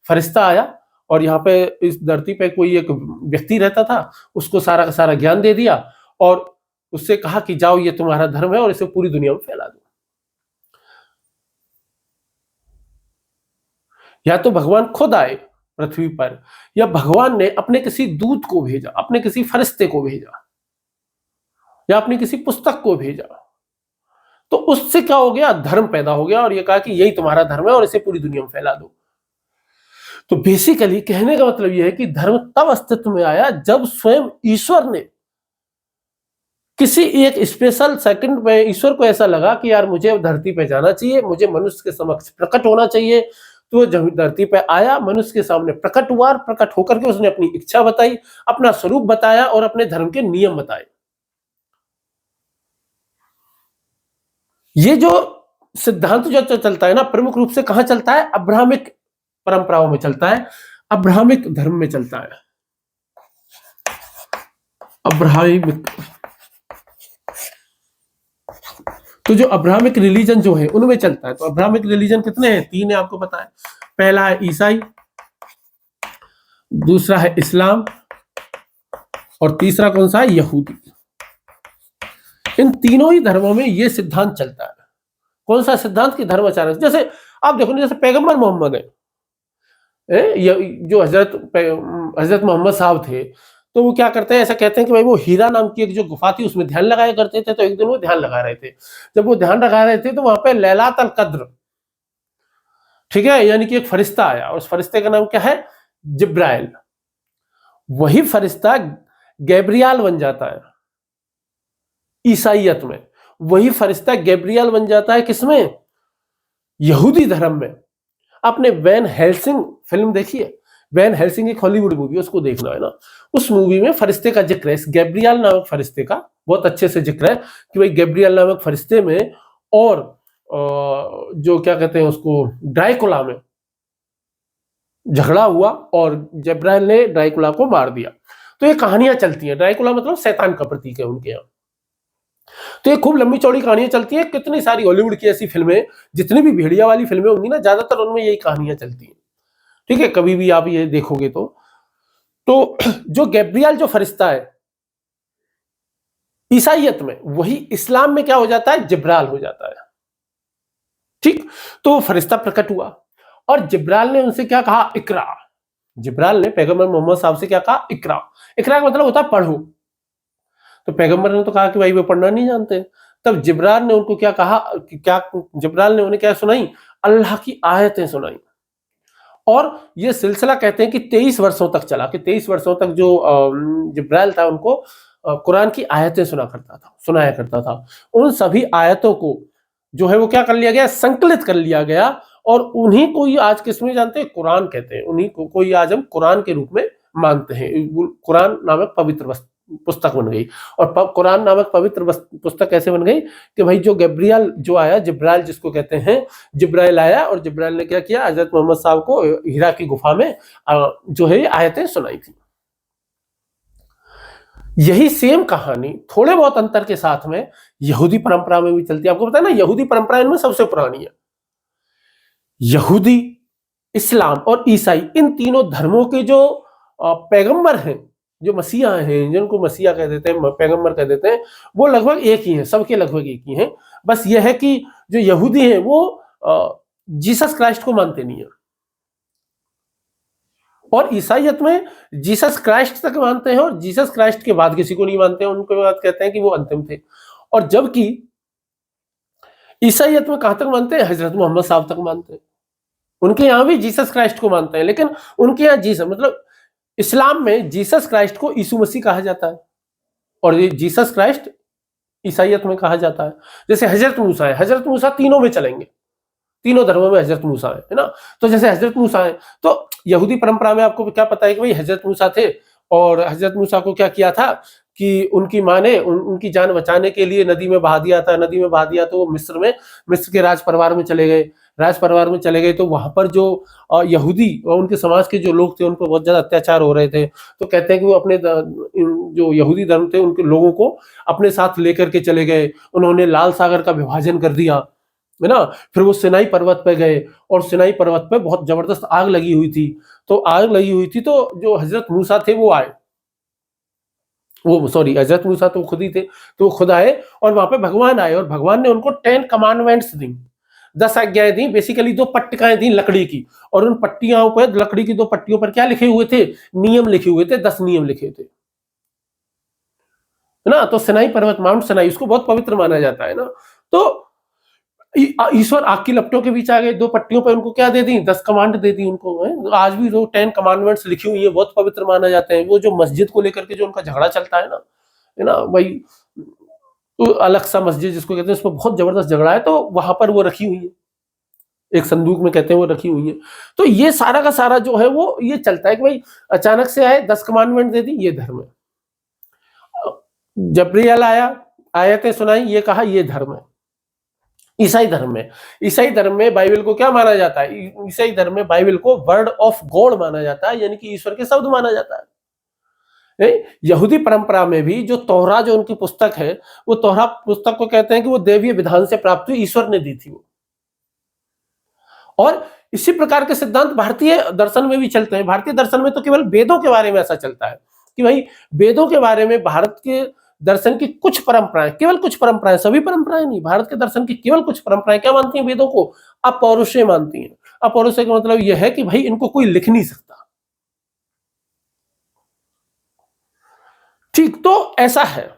फरिश्ता आया और यहाँ पे इस धरती पे कोई एक व्यक्ति रहता था, उसको सारा का सारा ज्ञान दे दिया और उससे कहा कि जाओ ये तुम्हारा धर्म है और इसे पूरी दुनिया में फैला दो। या तो भगवान खुद आए पृथ्वी पर, या भगवान ने अपने किसी दूत को भेजा, अपने किसी फरिश्ते को भेजा, या अपनी किसी पुस्तक को भेजा, तो उससे क्या हो गया? धर्म पैदा हो गया और ये कहा कि यही तुम्हारा धर्म है और इसे पूरी दुनिया में फैला दो। तो बेसिकली कहने का मतलब यह है कि धर्म तब अस्तित्व में आया जब स्वयं ईश्वर ने किसी एक स्पेशल सेकंड में ईश्वर को ऐसा लगा कि यार मुझे धरती पे जाना चाहिए, मुझे मनुष्य के समक्ष प्रकट होना चाहिए। तो जब धरती पे आया, मनुष्य के सामने प्रकट हुआ, प्रकट होकर के उसने अपनी इच्छा बताई, अपना स्वरूप बताया और अपने धर्म के नियम बताए। ये जो सिद्धांत जो चलता है ना, प्रमुख रूप से कहां चलता है? अब्राहमिक परंपराओं में चलता है, अब्राहमिक धर्म में चलता है, अब्राहमिक। तो जो अब्राहमिक रिलीजन जो है उनमें चलता है। तो अब्राहमिक रिलीजन कितने हैं? 3 है, आपको पता है। पहला है ईसाई, दूसरा है इस्लाम और तीसरा कौन सा है? यहूदी। इन तीनों ही धर्मों में ये सिद्धांत चलता है। कौन सा सिद्धांत? की धर्म अचानक, जैसे आप देखो ना, जैसे पैगंबर मोहम्मद है, जो हजरत मोहम्मद साहब थे, तो वो क्या करते हैं? ऐसा कहते हैं कि भाई वो हीरा नाम की एक जो गुफा थी उसमें ध्यान लगाया करते थे। तो एक दिन वो ध्यान लगा रहे थे, जब वो ध्यान लगा रहे थे तो वहां पे लैलातुल कद्र, ठीक है, यानी कि एक फरिश्ता आया और उस फरिश्ते का नाम क्या है? जिब्राइल। वही फरिश्ता गैब्रियल बन जाता है ईसाइयत में, वही फरिश्ता गैब्रियल बन जाता है किसमें? यहूदी धर्म में। आपने वैन हेल्सिंग फिल्म देखी है? वैन हेल्सिंग एक हॉलीवुड मूवी, उसको देखना है ना। उस मूवी में फरिश्ते का जिक्र है, गैब्रियल नामक फरिश्ते का बहुत अच्छे से जिक्र है कि भाई गैब्रियल नामक फरिश्ते में और जो क्या कहते हैं उसको, ड्राकुला में झगड़ा हुआ और जिब्राइल ने ड्राकुला को मार दिया। तो ये कहानियां चलती हैं। ड्राकुला मतलब शैतान का प्रतीक है उनके यहाँ। तो ये खूब लंबी चौड़ी कहानियां चलती हैं। कितनी सारी हॉलीवुड की ऐसी फिल्में, जितनी भी भेड़िया वाली फिल्में होंगी ना, ज्यादातर उनमें यही कहानियां चलती हैं। ठीक है, कभी भी आप ये देखोगे तो जो गैब्रियल जो फरिश्ता है ईसाइयत में, वही इस्लाम में क्या हो जाता है? जिब्राइल हो जाता है। ठीक, तो फरिश्ता प्रकट हुआ और जिब्राइल ने उनसे क्या कहा? इकरा। जिब्राइल ने पैगंबर मोहम्मद साहब से क्या कहा? इकरा। इकरा का मतलब होता है पढ़ो। तो पैगंबर ने तो कहा कि भाई वो पढ़ना नहीं जानते। तब जिब्राइल ने उनको क्या कहा? जिब्राइल ने उन्हें क्या सुनाई? अल्लाह की आयतें सुनाई। और ये सिलसिला कहते हैं कि 23 वर्षों तक चला, कि 23 वर्षों तक जो जिब्राइल था उनको कुरान की आयतें सुनाया करता था। उन सभी आयतों को जो है वो क्या कर लिया गया? संकलित कर लिया गया और उन्हीं को ही आज किसमें जानते हैं? कुरान कहते हैं। उन्हीं को ही आज हम कुरान के रूप में मानते हैं। कुरान नामक पवित्र पुस्तक बन गई। और कुरान नामक पवित्र पुस्तक कैसे बन गई? कि भाई जो गैब्रियल जो आया, जिब्राइल जिसको कहते हैं, जिब्राइल आया और जिब्राइल ने क्या किया? हजरत मोहम्मद साहब को हीरा की गुफा में जो है आयतें सुनाई थी। यही सेम कहानी थोड़े बहुत अंतर के साथ में यहूदी परंपरा में भी चलती है। आपको पता है ना, यहूदी परंपरा इनमें सबसे पुरानी है। यहूदी, इस्लाम और ईसाई, इन तीनों धर्मों के जो पैगंबर हैं, जो मसीहा हैं, जिनको मसीहा कह देते हैं, पैगंबर कह देते हैं, वो लगभग एक ही हैं। सबके लगभग एक ही हैं। बस यह है कि जो यहूदी हैं वो जीसस क्राइस्ट को मानते नहीं है, और ईसाइयत में जीसस क्राइस्ट तक मानते हैं और जीसस क्राइस्ट के बाद किसी को नहीं मानते हैं। उनके बाद कहते हैं कि वो अंतिम थे। और जबकि ईसाइयत में कहां तक मानते हैं? हजरत मोहम्मद साहब तक मानते हैं। उनके यहां भी जीसस क्राइस्ट को मानते हैं, लेकिन उनके यहां जीसस मतलब इस्लाम में जीसस क्राइस्ट को यीशु मसीह कहा जाता है और ये जीसस क्राइस्ट ईसाइयत में कहा जाता है। जैसे हजरत मूसा है, हजरत मूसा तीनों में चलेंगे, तीनों धर्मों में हजरत मूसा है ना। तो जैसे हजरत मूसा है, तो यहूदी परंपरा में आपको क्या पता है कि भाई हजरत मूसा थे, और हजरत मूसा को क्या किया था कि उनकी माँ ने उनकी जान बचाने के लिए नदी में बहा दिया था। नदी में बहा दिया तो वो मिस्र के राज परिवार में चले गए। राज परिवार में चले गए तो वहां पर जो यहूदी और उनके समाज के जो लोग थे उन पर बहुत ज्यादा अत्याचार हो रहे थे। तो कहते हैं कि वो अपने जो यहूदी धर्म थे उनके लोगों को अपने साथ लेकर के चले गए। उन्होंने लाल सागर का विभाजन कर दिया, है ना। फिर वो सिनाई पर्वत पे गए और सिनाई पर्वत पे बहुत जबरदस्त आग लगी हुई थी। तो आग लगी हुई थी तो जो हजरत मूसा थे वो आए, वो सॉरी हजरत मूसा तो खुद ही थे, तो वो खुद आए और वहां पे भगवान आए और भगवान ने उनको 10 कमांडमेंट्स दी, 10 आज्ञाएं दी। बेसिकली 2 पट्टिकाएं दी लकड़ी की, और उन पट्टियों पर, लकड़ी की 2 पट्टियों पर क्या लिखे हुए थे? नियम लिखे हुए थे, 10 नियम लिखे थे, है ना। तो सिनाई पर्वत, माउंट सिनाई, उसको बहुत पवित्र माना जाता है ना। तो ईश्वर आग की लपटों के बीच आ गए, 2 पट्टियों पर उनको क्या दे दी? 10 कमांड दे दी उनको, है? आज भी जो 10 कमांडमेंट्स लिखी हुई है बहुत पवित्र माना जाते हैं। वो जो मस्जिद को लेकर के जो उनका झगड़ा चलता है ना भाई, अलग सा मस्जिद जिसको कहते हैं, उसमें बहुत जबरदस्त झगड़ा है, तो वहां पर वो रखी हुई है, एक संदूक में कहते हैं वो रखी हुई है। तो ये सारा का सारा जो है वो ये चलता है कि भाई अचानक से आए, 10 कमांडमेंट दे दी, ये धर्म है। जब्रियल आया, आयतें सुनाई, ये कहा ये धर्म है। ईसाई धर्म में, ईसाई धर्म में बाइबल को क्या माना जाता है? ईसाई धर्म में बाइबल को वर्ड ऑफ गॉड माना जाता है, यानी कि ईश्वर के शब्द माना जाता है। यहूदी परंपरा में भी जो तोहरा, जो उनकी पुस्तक है, वो तोहरा पुस्तक को कहते हैं कि वो देवीय विधान से प्राप्त हुई, ईश्वर ने दी थी वो। और इसी प्रकार के सिद्धांत भारतीय दर्शन में भी चलते हैं। भारतीय दर्शन में तो केवल वेदों के बारे में ऐसा चलता है कि भाई वेदों के बारे में भारत के दर्शन की कुछ परंपराएं, केवल कुछ परंपराएं, सभी परंपराएं नहीं, भारत के दर्शन की केवल कुछ परंपराएं क्या मानती हैं? वेदों को अपौरुषेय मानती हैं। अपौरुषेय का मतलब यह है कि भाई इनको कोई लिख नहीं सकता। ठीक, तो ऐसा है।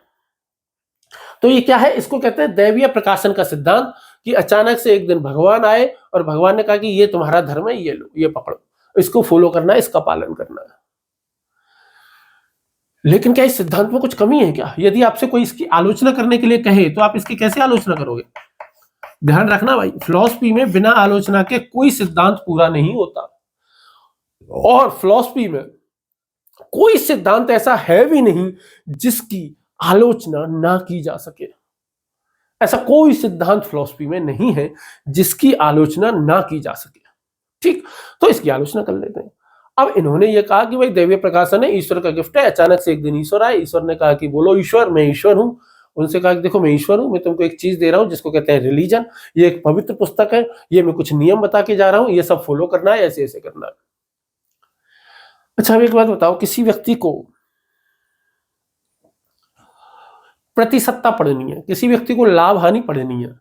तो ये क्या है? इसको कहते हैं दैवीय प्रकाशन का सिद्धांत, कि अचानक से एक दिन भगवान आए और भगवान ने कहा कि ये तुम्हारा धर्म है, ये लो, ये पकड़ो, इसको फॉलो करना है, इसका पालन करना है। लेकिन क्या इस सिद्धांत में कुछ कमी है क्या? यदि आपसे कोई इसकी आलोचना करने के लिए कहे तो आप इसकी कैसे आलोचना करोगे? ध्यान रखना भाई, फिलॉसफी में बिना आलोचना के कोई सिद्धांत पूरा नहीं होता, और फिलॉसफी में कोई सिद्धांत ऐसा है भी नहीं जिसकी आलोचना ना की जा सके। ऐसा कोई सिद्धांत फिलॉसफी में नहीं है जिसकी आलोचना ना की जा सके। ठीक, तो इसकी आलोचना कर लेते हैं। अब इन्होंने ये कहा कि भाई दैवीय प्रकाशन है, ईश्वर का गिफ्ट है। अचानक से एक दिन ईश्वर आए, ईश्वर ने कहा कि बोलो ईश्वर, मैं ईश्वर हूं। उनसे कहा कि देखो मैं ईश्वर हूं, मैं तुमको एक चीज दे रहा हूं जिसको कहते हैं रिलीजन। ये एक पवित्र पुस्तक है, ये मैं कुछ नियम बता के जा रहा हूं, ये सब फॉलो करना है, ऐसे ऐसे करना है। अच्छा, अब एक बात बताओ, किसी व्यक्ति को प्रतिसत्ता पढ़नी है, किसी व्यक्ति को लाभ हानि पढ़नी है,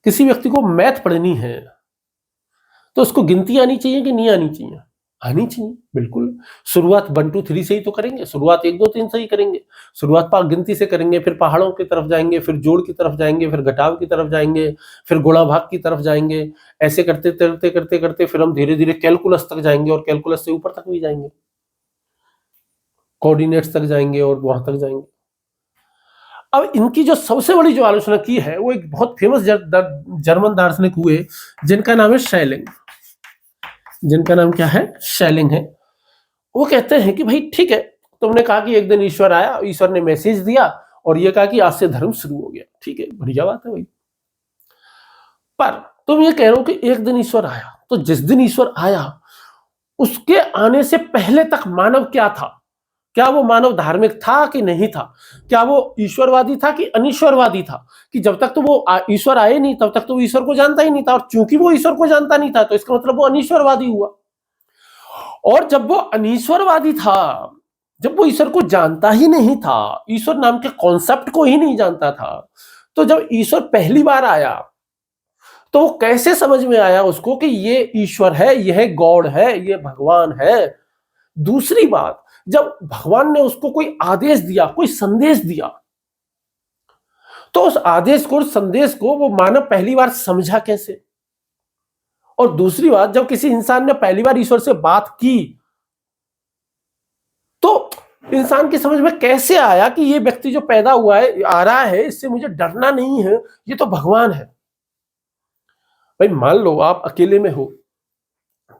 किसी व्यक्ति को मैथ पढ़नी है, तो उसको गिनती आनी चाहिए कि नहीं आनी चाहिए? आनी चाहिए, बिल्कुल। शुरुआत 1 2 3 से ही तो करेंगे, शुरुआत 1 2 3 से ही करेंगे। शुरुआत गिनती से करेंगे, फिर पहाड़ों की तरफ जाएंगे, फिर जोड़ की तरफ जाएंगे, फिर घटाव की तरफ जाएंगे, फिर गुणा भाग की तरफ जाएंगे। ऐसे करते करते करते करते फिर हम धीरे धीरे कैलकुलस तक जाएंगे, और कैलकुलस से ऊपर तक भी जाएंगे, कोऑर्डिनेट्स तक जाएंगे और वहां तक जाएंगे। अब इनकी जो सबसे बड़ी जो आलोचना की है वो एक बहुत फेमस जर्मन दार्शनिक हुए, जिनका नाम है शेलिंग। जिनका नाम क्या है? शेलिंग है। वो कहते हैं कि भाई ठीक है, तुमने कहा कि एक दिन ईश्वर आया, ईश्वर ने मैसेज दिया और ये कहा कि आज से धर्म शुरू हो गया। ठीक है, बढ़िया बात है भाई। पर तुम ये कह रहे हो कि एक दिन ईश्वर आया, तो जिस दिन ईश्वर आया उसके आने से पहले तक मानव क्या था? क्या वो मानव धार्मिक था कि नहीं था? क्या वो ईश्वरवादी था कि अनिश्वरवादी था? कि जब तक तो वो ईश्वर आए नहीं तब तक तो ईश्वर को जानता ही नहीं था, और चूंकि वो ईश्वर को जानता नहीं था तो इसका मतलब वो अनिश्वरवादी हुआ। और जब वो अनिश्वरवादी था, जब वो ईश्वर को जानता ही नहीं था, ईश्वर नाम के कॉन्सेप्ट को ही नहीं जानता था, तो जब ईश्वर पहली बार आया तो वो कैसे समझ में आया उसको कि ये ईश्वर है, यह गॉड है, ये भगवान है? दूसरी बात, जब भगवान ने उसको कोई आदेश दिया, कोई संदेश दिया, तो उस आदेश को, उस संदेश को वो मानव पहली बार समझा कैसे? और दूसरी बात, जब किसी इंसान ने पहली बार ईश्वर से बात की तो इंसान की समझ में कैसे आया कि ये व्यक्ति जो पैदा हुआ है, आ रहा है, इससे मुझे डरना नहीं है, ये तो भगवान है। भाई मान लो आप अकेले में हो,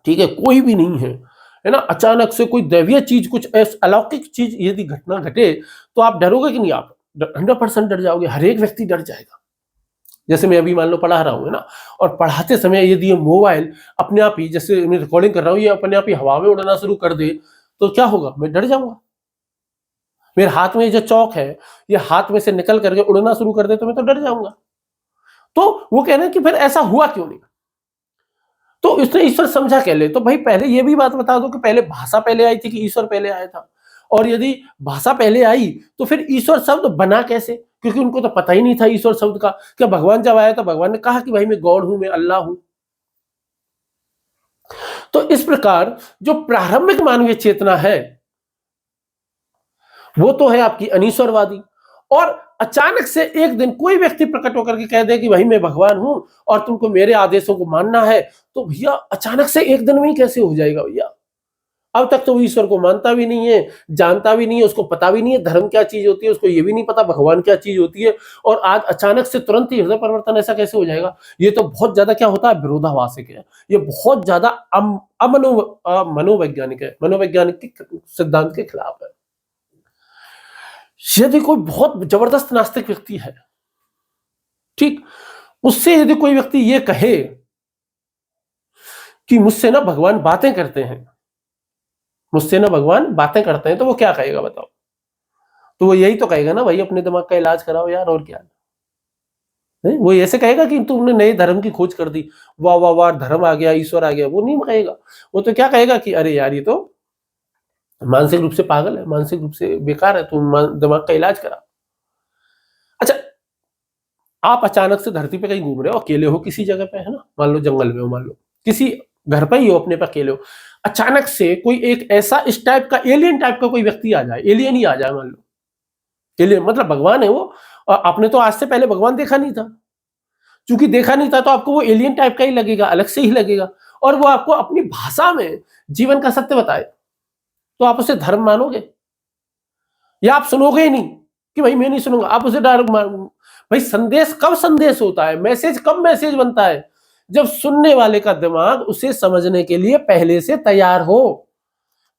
ठीक है, कोई भी नहीं है ना, अचानक से कोई दैवीय चीज, कुछ अलौकिक चीज यदि घटना घटे तो आप डरोगे कि नहीं? आप 100% डर जाओगे, हर एक व्यक्ति डर जाएगा। जैसे मैं अभी मान लो पढ़ा रहा हूँ, है ना, और पढ़ाते समय यदि ये मोबाइल अपने आप ही, जैसे मैं रिकॉर्डिंग कर रहा हूँ, ये अपने आप ही हवा में उड़ना शुरू कर दे तो क्या होगा? मैं डर जाऊंगा। मेरे हाथ में जो चौक है, ये हाथ में से निकल करके उड़ना शुरू कर दे तो मैं तो डर जाऊंगा। तो वो कह रहे हैं कि फिर ऐसा हुआ क्यों नहीं? तो उसने ईश्वर समझा कैसे? तो भाई पहले ये भी बात बता दो कि पहले भाषा पहले आई थी कि ईश्वर पहले आया था? और यदि भाषा पहले आई तो फिर ईश्वर शब्द बना कैसे? क्योंकि उनको तो पता ही नहीं था ईश्वर शब्द का। क्या भगवान जब आया तो भगवान ने कहा कि भाई मैं गॉड हूं, मैं अल्लाह हूं? तो इस प्रकार जो प्रारंभिक मानवीय चेतना है वो तो है आपकी अनीश्वरवादी। और अचानक से एक दिन कोई व्यक्ति प्रकट होकर के कह दे कि भाई मैं भगवान हूं और तुमको मेरे आदेशों को मानना है, तो भैया अचानक से एक दिन में ही कैसे हो जाएगा भैया? अब तक तो वो ईश्वर को मानता भी नहीं है, जानता भी नहीं है, उसको पता भी नहीं है धर्म क्या चीज होती है, उसको ये भी नहीं पता भगवान क्या चीज होती है, और आज अचानक से तुरंत ही हृदय परिवर्तन ऐसा कैसे हो जाएगा? ये तो बहुत ज्यादा क्या होता है, विरोधाभासिक है। ये बहुत ज्यादा मनोवैज्ञानिक है, मनोवैज्ञानिक सिद्धांत के खिलाफ है। यदि कोई बहुत जबरदस्त नास्तिक व्यक्ति है, ठीक, उससे यदि कोई व्यक्ति ये कहे कि मुझसे ना भगवान बातें करते हैं, मुझसे ना भगवान बातें करते हैं, तो वो क्या कहेगा बताओ? तो वो यही तो कहेगा ना, भाई अपने दिमाग का इलाज कराओ यार, और क्या है? वो ऐसे कहेगा कि तुमने नए धर्म की खोज कर दी, वाह वाह वाह, धर्म आ गया, ईश्वर आ गया। वो नहीं कहेगा। वो तो क्या कहेगा कि अरे यार ये तो मानसिक रूप से पागल है, मानसिक रूप से बेकार है, तुम दिमाग का इलाज करा। अच्छा, आप अचानक से धरती पे कहीं घूम रहे हो, अकेले हो किसी जगह पे, है ना, मान लो जंगल में हो, मान लो किसी घर पे ही हो, अपने पे अकेले हो, अचानक से कोई एक ऐसा इस टाइप का एलियन टाइप का कोई व्यक्ति आ जाए, एलियन ही आ जाए, मान लो एलियन मतलब भगवान है वो, और आपने तो आज से पहले भगवान देखा नहीं था, चूंकि देखा नहीं था तो आपको वो एलियन टाइप का ही लगेगा, अलग से ही लगेगा, और वो आपको अपनी भाषा में जीवन का सत्य बताए, तो आप उसे धर्म मानोगे या आप सुनोगे ही नहीं कि भाई मैं नहीं सुनूंगा, आप उसे डायरेक्ट भाई संदेश कब संदेश होता है, मैसेज कब मैसेज बनता है? जब सुनने वाले का दिमाग उसे समझने के लिए पहले से तैयार हो।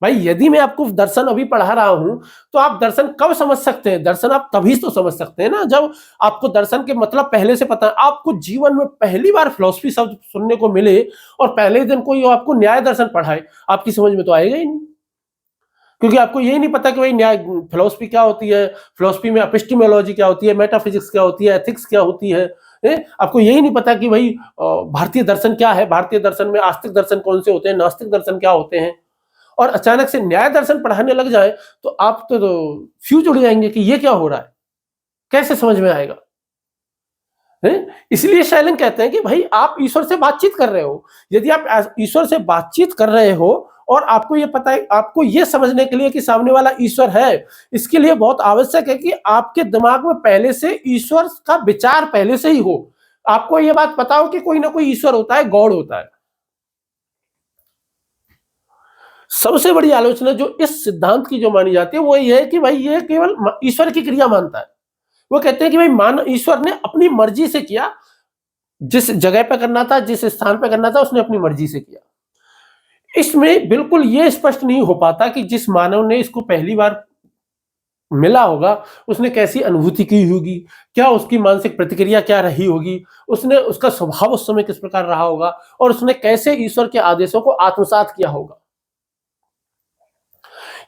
भाई यदि मैं आपको दर्शन अभी पढ़ा रहा हूं तो आप दर्शन कब समझ सकते हैं? दर्शन आप तभी तो समझ सकते हैं ना जब आपको दर्शन के मतलब पहले से पता है। आपको जीवन में पहली बार फिलॉसफी शब्द सुनने को मिले और पहले दिन कोई आपको न्याय दर्शन पढ़ाए, आपकी समझ में तो आएगा ही नहीं, क्योंकि आपको यही नहीं पता कि भाई न्याय फिलॉसफी क्या होती है, फिलॉसफी में एपिस्टेमोलॉजी क्या होती है, मेटाफिजिक्स क्या होती है, एथिक्स क्या होती है। आपको यही नहीं पता कि भाई भारतीय दर्शन क्या है, भारतीय दर्शन में आस्तिक दर्शन कौन से होते हैं, नास्तिक दर्शन क्या होते हैं, और अचानक से न्याय दर्शन पढ़ाने लग जाए तो आप तो फ्यूज उड़ जाएंगे कि ये क्या हो रहा है, कैसे समझ में आएगा? इसलिए शैलन कहते हैं कि भाई आप ईश्वर से बातचीत कर रहे हो, यदि आप ईश्वर से बातचीत कर रहे हो और आपको ये पता है, आपको ये समझने के लिए कि सामने वाला ईश्वर है, इसके लिए बहुत आवश्यक है कि आपके दिमाग में पहले से ईश्वर का विचार पहले से ही हो, आपको ये बात पता हो कि कोई ना कोई ईश्वर होता है, गॉड होता है। सबसे बड़ी आलोचना जो इस सिद्धांत की जो मानी जाती है वो ये है कि भाई ये केवल ईश्वर की क्रिया मानता है। वो कहते हैं कि भाई ईश्वर ने अपनी मर्जी से किया, जिस जगह पे करना था, जिस स्थान पे करना था, उसने अपनी मर्जी से किया। इसमें बिल्कुल ये स्पष्ट नहीं हो पाता कि जिस मानव ने इसको पहली बार मिला होगा उसने कैसी अनुभूति की होगी, क्या उसकी मानसिक प्रतिक्रिया क्या रही होगी, उसने उसका स्वभाव उस समय किस प्रकार रहा होगा, और उसने कैसे ईश्वर के आदेशों को आत्मसात किया होगा।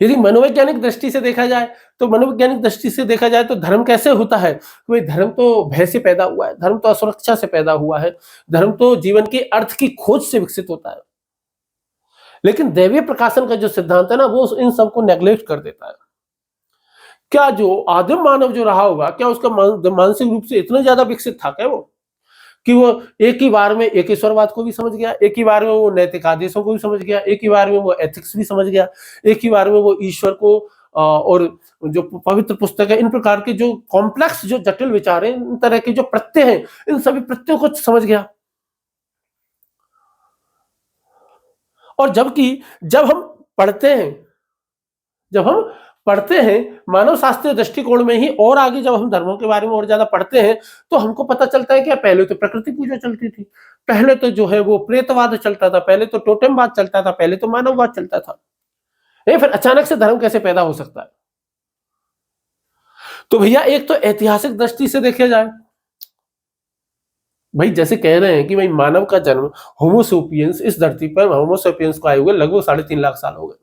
यदि मनोवैज्ञानिक दृष्टि से देखा जाए तो मनोवैज्ञानिक दृष्टि से देखा जाए तो धर्म कैसे होता है? भाई धर्म तो भय से पैदा हुआ है, धर्म तो असुरक्षा से पैदा हुआ है, धर्म तो जीवन के अर्थ की खोज से विकसित होता है। लेकिन दैवीय प्रकाशन का जो सिद्धांत है ना, वो इन सबको नेग्लेक्ट कर देता है। क्या जो आदिम मानव जो रहा होगा, क्या उसका मानसिक रूप से इतना ज्यादा विकसित था क्या वो, कि वो एक ही बार में एक ईश्वरवाद को भी समझ गया, एक ही बार में वो नैतिक आदेशों को भी समझ गया, एक ही बार में वो एथिक्स भी समझ गया, एक ही बार में वो ईश्वर को और जो पवित्र पुस्तक है, इन प्रकार के जो कॉम्प्लेक्स, जो जटिल विचार हैं, इन तरह के जो प्रत्यय हैं, इन सभी प्रत्ययों को समझ गया। और जबकि जब हम पढ़ते हैं, जब हम पढ़ते हैं मानव शास्त्रीय दृष्टिकोण में ही, और आगे जब हम धर्मों के बारे में और ज्यादा पढ़ते हैं, तो हमको पता चलता है कि पहले तो प्रकृति पूजा चलती थी, पहले तो जो है वो प्रेतवाद चलता था, पहले तो टोटेमवाद चलता था, पहले तो मानववाद चलता था। ये फिर अचानक से धर्म कैसे पैदा हो सकता है? तो भैया एक तो ऐतिहासिक दृष्टि से देखा जाए, भाई जैसे कह रहे हैं कि भाई मानव का जन्म, होमोसोपियंस, इस धरती पर होमोसोपियंस को आए हुए लगभग 3.5 लाख साल हो गए।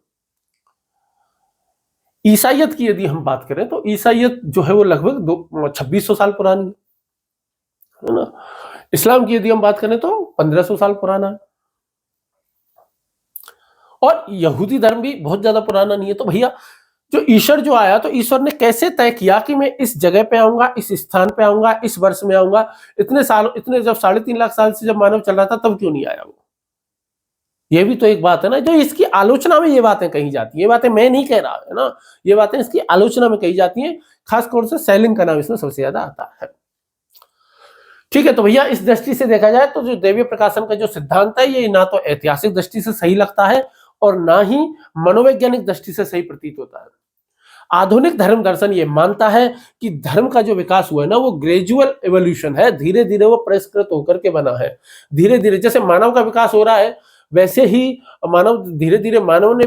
ईसाइयत की यदि हम बात करें तो ईसाइयत जो है वो लगभग 2600 साल पुरानी है ना। इस्लाम की यदि हम बात करें तो 1500 साल पुराना है, और यहूदी धर्म भी बहुत ज्यादा पुराना नहीं है। तो भैया जो ईश्वर जो आया, तो ईश्वर ने कैसे तय किया कि मैं इस जगह पे आऊंगा, इस स्थान पे आऊंगा, इस वर्ष में आऊंगा? इतने साल, इतने जब 3.5 लाख साल से जब मानव चल रहा था, तब क्यों नहीं आया वो? ये भी तो एक बात है ना, जो इसकी आलोचना में ये बातें कही जाती है। ये बातें मैं नहीं कह रहा है ना, ये बातें इसकी आलोचना में कही जाती हैं। खासतौर से सेलिंग का नाम इसमें सबसे ज्यादा आता है। ठीक है, तो भैया इस दृष्टि से देखा जाए तो जो दैवीय प्रकाशन का जो सिद्धांत है, ये ना तो ऐतिहासिक दृष्टि से सही लगता है और ना ही मनोवैज्ञानिक दृष्टि से सही प्रतीत होता है। आधुनिक धर्म दर्शन ये मानता है कि धर्म का जो विकास हुआ है ना, वो ग्रेजुअल एवोल्यूशन है, धीरे धीरे वो परिष्कृत होकर के बना है। धीरे धीरे जैसे मानव का विकास हो रहा है, वैसे ही मानव धीरे धीरे, मानव ने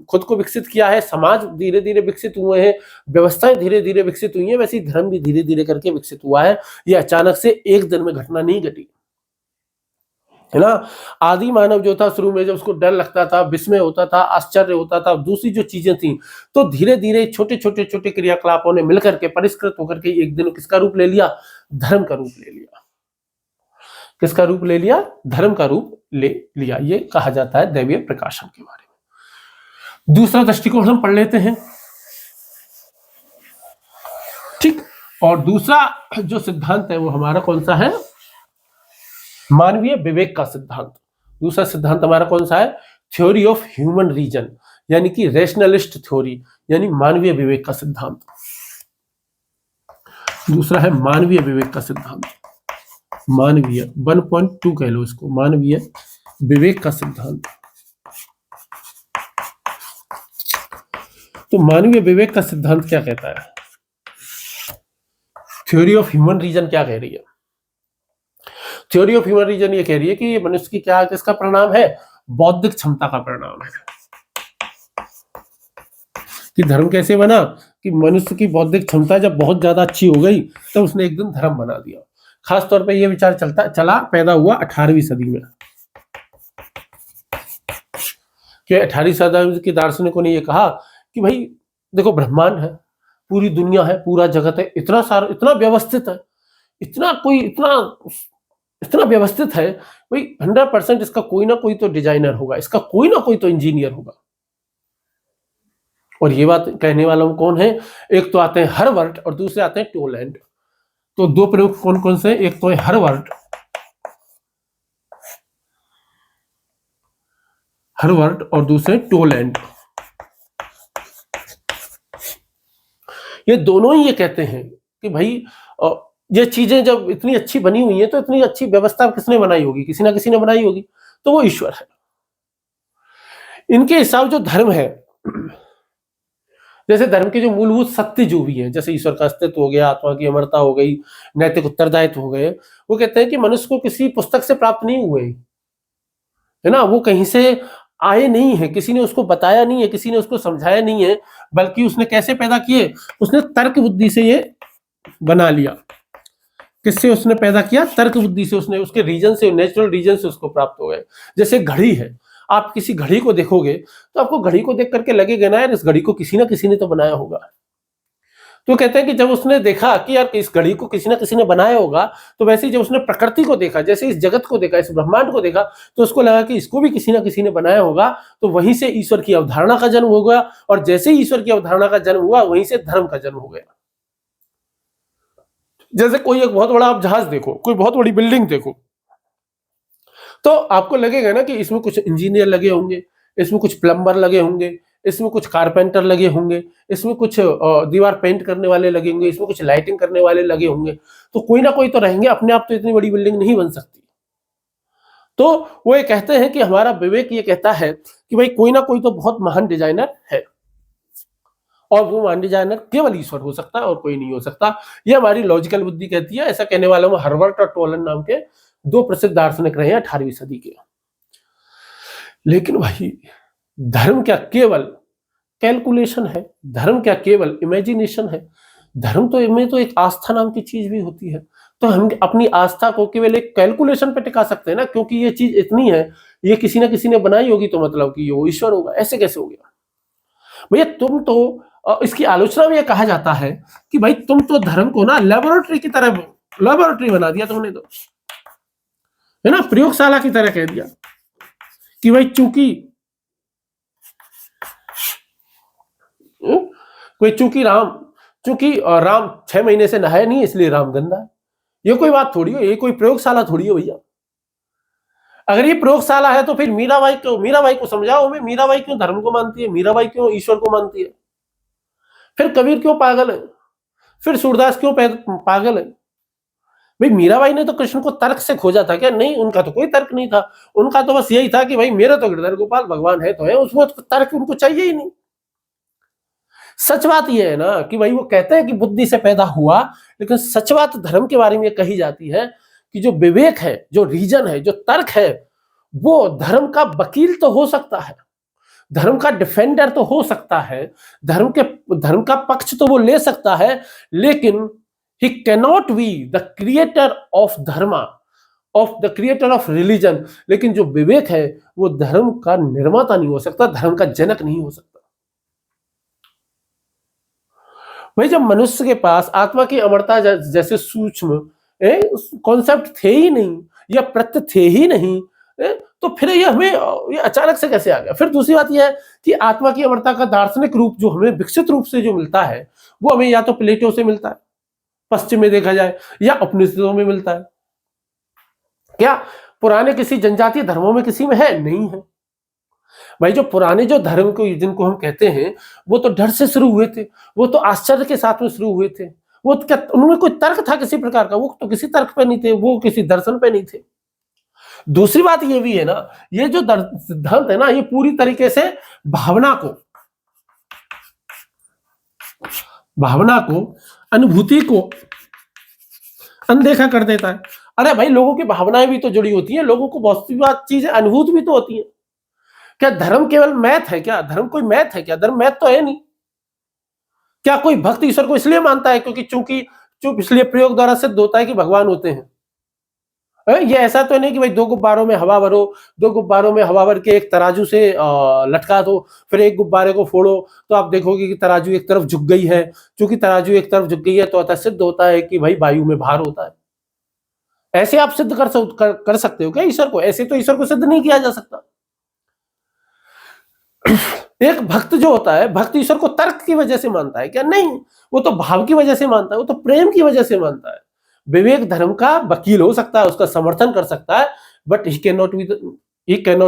खुद को विकसित किया है, समाज धीरे धीरे विकसित हुए हैं, व्यवस्थाएं धीरे धीरे विकसित हुई हैं, वैसे ही धर्म भी धीरे धीरे करके विकसित हुआ है। ये अचानक से एक दिन में घटना नहीं घटी, है ना। आदि मानव जो था, शुरू में जब उसको डर लगता था, विस्मय होता था, आश्चर्य होता था, दूसरी जो चीजें थी, तो धीरे धीरे छोटे छोटे छोटे क्रियाकलापों ने मिलकर के परिष्कृत होकर के एक दिन किसका रूप ले लिया? धर्म का रूप ले लिया। किसका रूप ले लिया? धर्म का रूप ले लिया। ये कहा जाता है दैवीय प्रकाशन के बारे में। दूसरा दृष्टिकोण हम पढ़ लेते हैं, ठीक। और दूसरा जो सिद्धांत है वो हमारा कौन सा है? मानवीय विवेक का सिद्धांत। दूसरा सिद्धांत हमारा कौन सा है? थ्योरी ऑफ ह्यूमन रीजन, यानी कि रेशनलिस्ट थ्योरी, यानी मानवीय विवेक का सिद्धांत। दूसरा है मानवीय विवेक का सिद्धांत, मानवीय 1.2 कह लो इसको, मानवीय विवेक का सिद्धांत। तो मानवीय विवेक का सिद्धांत क्या कहता है? थ्योरी ऑफ ह्यूमन रीजन क्या कह रही है? थ्योरी ऑफ ह्यूमन रीजन ये कह रही है कि ये मनुष्य की क्या, किसका परिणाम है? बौद्धिक क्षमता का परिणाम है। कि धर्म कैसे बना? कि मनुष्य की बौद्धिक क्षमता जब बहुत ज्यादा अच्छी हो गई, तो उसने एक दिन धर्म बना दिया। खास तौर पे ये विचार पैदा हुआ 18वीं सदी में, कि 18वीं सदी के दार्शनिकों ने ये कहा कि भाई देखो, ब्रह्मांड है, पूरी दुनिया है, पूरा जगत है, इतना सारा, इतना व्यवस्थित है, इतना व्यवस्थित है, भाई 100% इसका कोई ना कोई तो डिजाइनर होगा, इसका कोई ना कोई तो इंजीनियर होगा। और ये बात कहने वाला कौन है? एक तो आते हैं हर्वर्ट और दूसरे आते हैं टोलैंड। तो दो प्रयोग कौन कौन से? एक तो है हर्वर्ट और दूसरे टोलैंड। ये दोनों ही ये कहते हैं कि भाई ये चीजें जब इतनी अच्छी बनी हुई हैं, तो इतनी अच्छी व्यवस्था किसने बनाई होगी? किसी ना किसी ने बनाई होगी, तो वो ईश्वर है। इनके हिसाब जो धर्म है, जैसे धर्म के जो मूलभूत सत्य जो भी है, जैसे ईश्वर का अस्तित्व हो गया, आत्मा की अमरता हो गई, नैतिक उत्तरदायित्व हो गए, वो कहते हैं कि मनुष्य को किसी पुस्तक से प्राप्त नहीं हुए, है ना। वो कहीं से आए नहीं है, किसी ने उसको बताया नहीं है, किसी ने उसको समझाया नहीं है, बल्कि उसने कैसे पैदा किए? उसने तर्क बुद्धि से ये बना लिया। किससे उसने पैदा किया? तर्क बुद्धि से। उसने उसके रीजन से, नेचुरल रीजन से उसको प्राप्त हो गए। जैसे घड़ी है, आप किसी घड़ी को देखोगे तो आपको घड़ी को देख करके लगेगा ना यार, इस घड़ी को किसी ना किसी ने तो बनाया होगा। तो कहते हैं कि जब उसने देखा कि यार इस घड़ी को किसी ना किसी ने बनाया होगा, तो वैसे ही जब उसने प्रकृति को देखा, जैसे इस जगत को देखा, इस ब्रह्मांड को देखा, तो उसको लगा कि इसको भी किसी ना किसी ने बनाया होगा। तो वहीं से ईश्वर की अवधारणा का जन्म हो गया, और जैसे ही ईश्वर की अवधारणा का जन्म हुआ, वहीं से धर्म का जन्म हो गया। जैसे कोई एक बहुत बड़ा आप जहाज देखो, कोई बहुत बड़ी बिल्डिंग देखो, तो आपको लगेगा ना कि इसमें कुछ इंजीनियर लगे होंगे, इसमें कुछ प्लम्बर लगे होंगे, इसमें कुछ कारपेंटर लगे होंगे, इसमें कुछ दीवार पेंट करने वाले लगे होंगे, इसमें कुछ लाइटिंग करने वाले लगे होंगे, तो कोई ना कोई तो रहेंगे, अपने आप तो इतनी बड़ी बिल्डिंग नहीं बन सकती। तो वो ये कहते हैं कि हमारा विवेक ये कहता है कि भाई कोई ना कोई तो बहुत महान डिजाइनर है, और वो महान डिजाइनर केवल ईश्वर हो सकता है और कोई नहीं हो सकता। ये हमारी लॉजिकल बुद्धि कहती है। ऐसा कहने वाले में हर्बर्ट और टोलन नाम के दो प्रसिद्ध दार्शनिक रहे हैं 18वीं सदी के। लेकिन भाई धर्म क्या केवल कैलकुलेशन है? धर्म क्या केवल इमेजिनेशन है? धर्म तो इनमें तो एक आस्था नाम की चीज भी होती है। तो हम अपनी आस्था को केवल एक कैलकुलेशन पे टिका सकते हैं ना, क्योंकि ये चीज इतनी है, ये किसी ना किसी ने बनाई होगी, तो मतलब कि वो ईश्वर होगा। ऐसे कैसे हो गया भैया? तुम तो इसकी आलोचना में यह कहा जाता है कि भाई तुम तो धर्म को ना लेबोरेटरी की तरह, लेबोरेटरी बना दिया तुमने, तो है ना, प्रयोगशाला की तरह कह दिया कि भाई चूंकि राम 6 महीने से नहाए नहीं इसलिए राम गंदा है। ये कोई बात थोड़ी है, ये कोई प्रयोगशाला थोड़ी है भैया। अगर ये प्रयोगशाला है तो फिर मीराबाई को समझाओ हमें, मीराबाई क्यों धर्म को मानती है, मीराबाई क्यों ईश्वर को मानती है, फिर कबीर क्यों पागल है, फिर सूरदास क्यों पागल है? भाई मीराबाई ने तो कृष्ण को तर्क से खोजा था क्या? नहीं, उनका तो कोई तर्क नहीं था। उनका तो बस यही था कि भाई मेरा तो गिरधर गोपाल भगवान है तो है, उसमें तो तर्क उनको चाहिए ही नहीं। सच बात यह है ना कि भाई वो कहते हैं कि बुद्धि से पैदा हुआ, लेकिन सच बात धर्म के बारे में कही जाती है कि जो विवेक है, जो रीजन है, जो तर्क है, वो धर्म का वकील तो हो सकता है, धर्म का डिफेंडर तो हो सकता है, धर्म का पक्ष तो वो ले सकता है, लेकिन he cannot be the creator of dharma, of the creator of religion। लेकिन जो विवेक है वो धर्म का निर्माता नहीं हो सकता, धर्म का जनक नहीं हो सकता। भाई जब मनुष्य के पास आत्मा की अमरता जैसे सूक्ष्म कॉन्सेप्ट थे ही नहीं, या प्रत्यय थे ही नहीं, तो फिर ये हमें ये अचानक से कैसे आ गया? फिर दूसरी बात यह है कि आत्मा की अमरता का दार्शनिक रूप जो हमें विकसित रूप से जो मिलता है, वो हमें या तो प्लेटो से मिलता है पश्चिम में देखा जाए, या उपनिषदों में मिलता है। क्या पुराने किसी जनजातीय धर्मों में किसी में है? नहीं है। भाई जो पुराने जो धर्म को जिनको हम कहते हैं, वो तो डर से शुरू हुए थे, वो तो आश्चर्य के साथ में शुरू हुए थे। वो क्या उनमें कोई तर्क था किसी प्रकार का? वो तो किसी तर्क पे नहीं थे, वो किसी दर्शन पे नहीं थे। दूसरी बात ये भी है ना, ये जो सिद्धांत है ना, ये पूरी तरीके से भावना को अनुभूति को अनदेखा कर देता है। अरे भाई लोगों की भावनाएं भी तो जुड़ी होती हैं, लोगों को बहुत सी बात चीजें अनुभूत भी तो होती हैं। क्या धर्म केवल मैथ है क्या? धर्म कोई मैथ है क्या? धर्म मैथ तो है नहीं। क्या कोई भक्त ईश्वर को इसलिए मानता है क्योंकि चूंकि इसलिए प्रयोग द्वारा सिद्ध होता है कि भगवान होते हैं? ये ऐसा तो नहीं कि भाई दो गुब्बारों में हवा भरो, दो गुब्बारों में हवा भर के एक तराजू से लटका दो, फिर एक गुब्बारे को फोड़ो तो आप देखोगे कि तराजू एक तरफ झुक गई है। चूंकि तराजू एक तरफ झुक गई है तो अतः सिद्ध होता है कि भाई वायु में भार होता है। ऐसे आप सिद्ध कर सकते हो क्या ईश्वर को? ऐसे तो ईश्वर को सिद्ध नहीं किया जा सकता। एक भक्त जो होता है, भक्त ईश्वर को तर्क की वजह से मानता है क्या? नहीं, वो तो भाव की वजह से मानता है, वो तो प्रेम की वजह से मानता है। विवेक धर्म का वकील हो सकता है, उसका समर्थन कर सकता है, but he cannot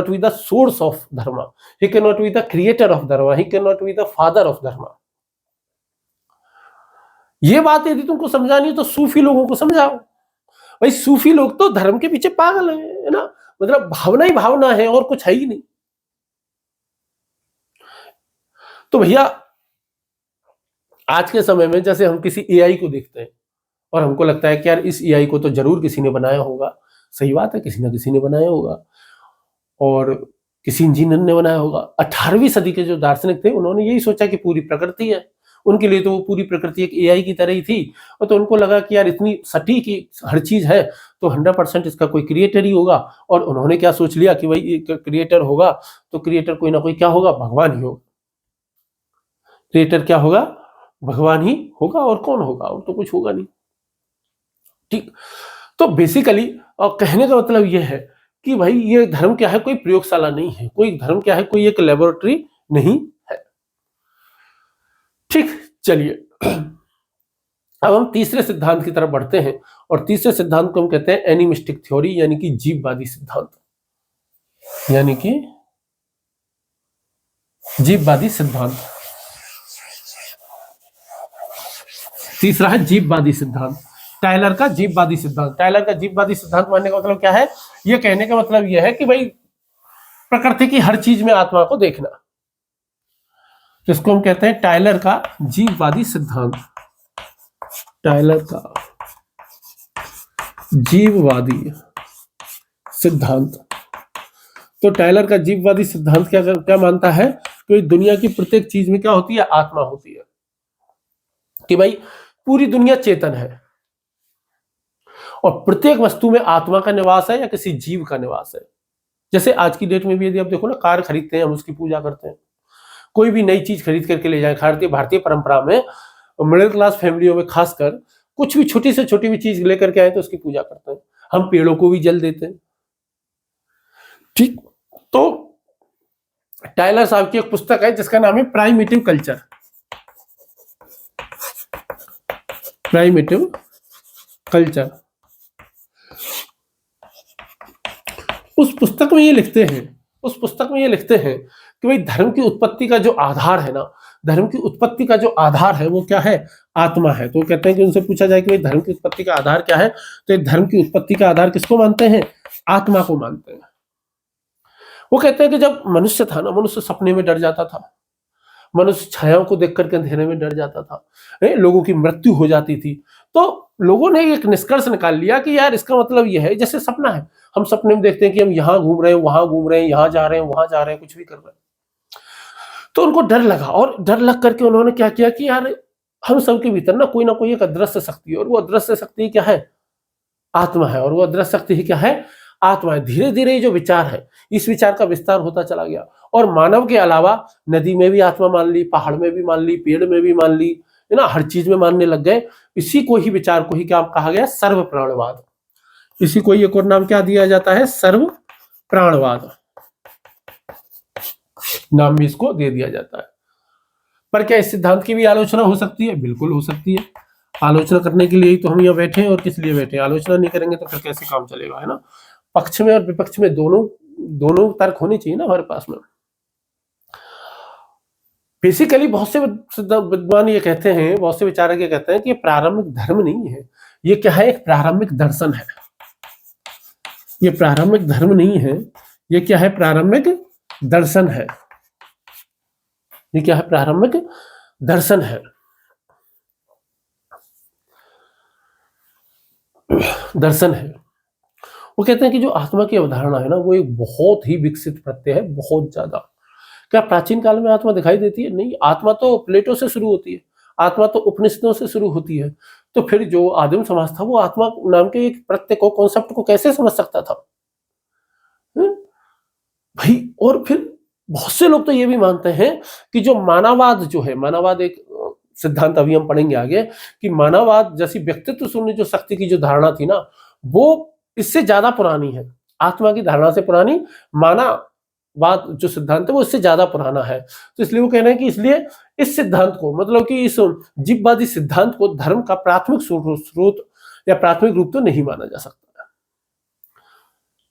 be the source of dharma, he cannot be the creator of dharma, he cannot be the father of dharma. ये बात यदि तुमको समझानी है तो सूफी लोगों को समझाओ। भाई सूफी लोग तो धर्म के पीछे पागल है ना, मतलब भावना ही भावना है और कुछ है ही नहीं। तो भैया आज के समय में जैसे हम किसी एआई को देखते हैं और हमको लगता है कि यार इस एआई को तो जरूर किसी ने बनाया होगा। सही बात है, किसी ना किसी ने बनाया होगा और किसी इंजीनियर ने बनाया होगा। 18वीं सदी के जो दार्शनिक थे उन्होंने यही सोचा कि पूरी प्रकृति है, उनके लिए तो वो पूरी प्रकृति एक एआई की तरह ही थी। और तो उनको लगा कि यार इतनी सटीक हर चीज है तो 100% इसका कोई क्रिएटर ही होगा। और उन्होंने क्या सोच लिया कि भाई क्रिएटर होगा तो क्रिएटर कोई ना कोई क्या होगा? भगवान ही होगा। क्रिएटर क्या होगा? भगवान ही होगा, और कौन होगा? और तो कुछ होगा नहीं। ठीक, तो बेसिकली कहने का मतलब यह है कि भाई ये धर्म क्या है? कोई प्रयोगशाला नहीं है, कोई धर्म क्या है? कोई एक लेबोरेटरी नहीं है। ठीक, चलिए अब हम तीसरे सिद्धांत की तरफ बढ़ते हैं और तीसरे सिद्धांत को हम कहते हैं एनिमिस्टिक थ्योरी, यानी कि जीववादी सिद्धांत। यानी कि जीववादी सिद्धांत। तीसरा है जीववादी सिद्धांत, टायलर का जीववादी सिद्धांत। टायलर का जीववादी सिद्धांत मानने का मतलब क्या है? ये कहने का मतलब यह है कि भाई प्रकृति की हर चीज में आत्मा को देखना, जिसको हम कहते हैं टायलर का जीववादी सिद्धांत। टायलर का जीववादी सिद्धांत। तो टायलर का जीववादी सिद्धांत क्या क्या मानता है कि दुनिया की प्रत्येक चीज में क्या होती है? आत्मा होती है, कि भाई पूरी दुनिया चेतन है और प्रत्येक वस्तु में आत्मा का निवास है या किसी जीव का निवास है। जैसे आज की डेट में भी यदि आप देखो ना, कार खरीदते हैं, हम उसकी पूजा करते हैं। कोई भी नई चीज खरीद करके ले जाए, भारतीय परंपरा में मिडिल क्लास फैमिलियों में खासकर कुछ भी छोटी से छोटी भी चीज लेकर के आए तो उसकी पूजा करते हैं। हम पेड़ों को भी जल देते हैं। ठीक, तो टायलर साहब की एक पुस्तक है जिसका नाम है प्राइमिटिव कल्चर। Primitive culture. उस पुस्तक में ये लिखते हैं कि भाई धर्म की उत्पत्ति का जो आधार है ना, धर्म की उत्पत्ति का जो आधार है वो क्या है? आत्मा है। तो कहते हैं कि उनसे पूछा जाए कि भाई धर्म की उत्पत्ति का आधार क्या है, तो धर्म की उत्पत्ति का आधार किसको मानते हैं? आत्मा को मानते हैं। वो कहते हैं कि जब मनुष्य था ना, मनुष्य सपने में डर जाता था, मनुष्य छायाओं को देख करके अंधेरे में डर जाता था, लोगों की मृत्यु हो जाती थी। तो लोगों ने एक निष्कर्ष निकाल लिया कि यार इसका मतलब यह है, जैसे सपना है, हम सपने में देखते हैं कि हम यहाँ घूम रहे हैं, वहां घूम रहे हैं, यहाँ जा रहे हैं, वहां जा रहे हैं, कुछ भी कर रहे हैं। तो उनको डर लगा, और डर लग करके उन्होंने क्या किया कि यार हम सबके भीतर ना कोई एक अदृश्य शक्ति है, और वो अदृश्य शक्ति क्या है? आत्मा है। और वो अदृश्य शक्ति क्या है? आत्मा है। धीरे धीरे ये जो विचार है, इस विचार का विस्तार होता चला गया, और मानव के अलावा नदी में भी आत्मा मान ली, पहाड़ में भी मान ली, पेड़ में भी मान ली, है ना, हर चीज में मानने लग गए। इसी को ही विचार को ही क्या कहा गया? सर्व प्राणवाद। इसी को एक और नाम क्या दिया जाता है? सर्व प्राणवाद नाम भी इसको दे दिया जाता है। पर क्या इस सिद्धांत की भी आलोचना हो सकती है? बिल्कुल हो सकती है। आलोचना करने के लिए ही तो हम यहाँ बैठे हैं, और किस लिए बैठे हैं? आलोचना नहीं करेंगे तो फिर कैसे काम चलेगा, है ना? पक्ष में और विपक्ष में दोनों तर्क होने चाहिए ना हमारे पास में। बेसिकली बहुत से विद्वान ये कहते हैं, बहुत से विचारक ये कहते हैं कि ये प्रारंभिक धर्म नहीं है, ये क्या है? एक प्रारंभिक दर्शन है। ये प्रारंभिक धर्म नहीं है, ये क्या है? प्रारंभिक दर्शन है। ये क्या है? प्रारंभिक दर्शन है, दर्शन है। वो कहते हैं कि जो आत्मा की अवधारणा है ना, वो एक बहुत ही विकसित प्रत्यय है, बहुत ज्यादा। क्या प्राचीन काल में आत्मा दिखाई देती है? नहीं। आत्मा तो प्लेटो से शुरू होती है, आत्मा तो उपनिषदों से शुरू होती है। तो फिर जो आदिम समाज था वो आत्मा नाम के एक प्रत्यय को, कॉन्सेप्ट को कैसे समझ सकता था भाई? और फिर बहुत से लोग तो ये भी मानते हैं कि जो मानववाद जो है, मानववाद एक सिद्धांत, अभी हम पढ़ेंगे आगे, कि मानववाद जैसी व्यक्तित्व शून्य जो शक्ति की जो धारणा थी ना, वो इससे ज्यादा पुरानी है। आत्मा की धारणा से पुरानी मानववाद जो सिद्धांत है वो इससे ज्यादा पुराना है। तो इसलिए वो कह रहे हैं कि इसलिए इस सिद्धांत को, मतलब कि इस जीववादी सिद्धांत को धर्म का प्राथमिक स्रोत या प्राथमिक रूप तो नहीं माना जा सकता।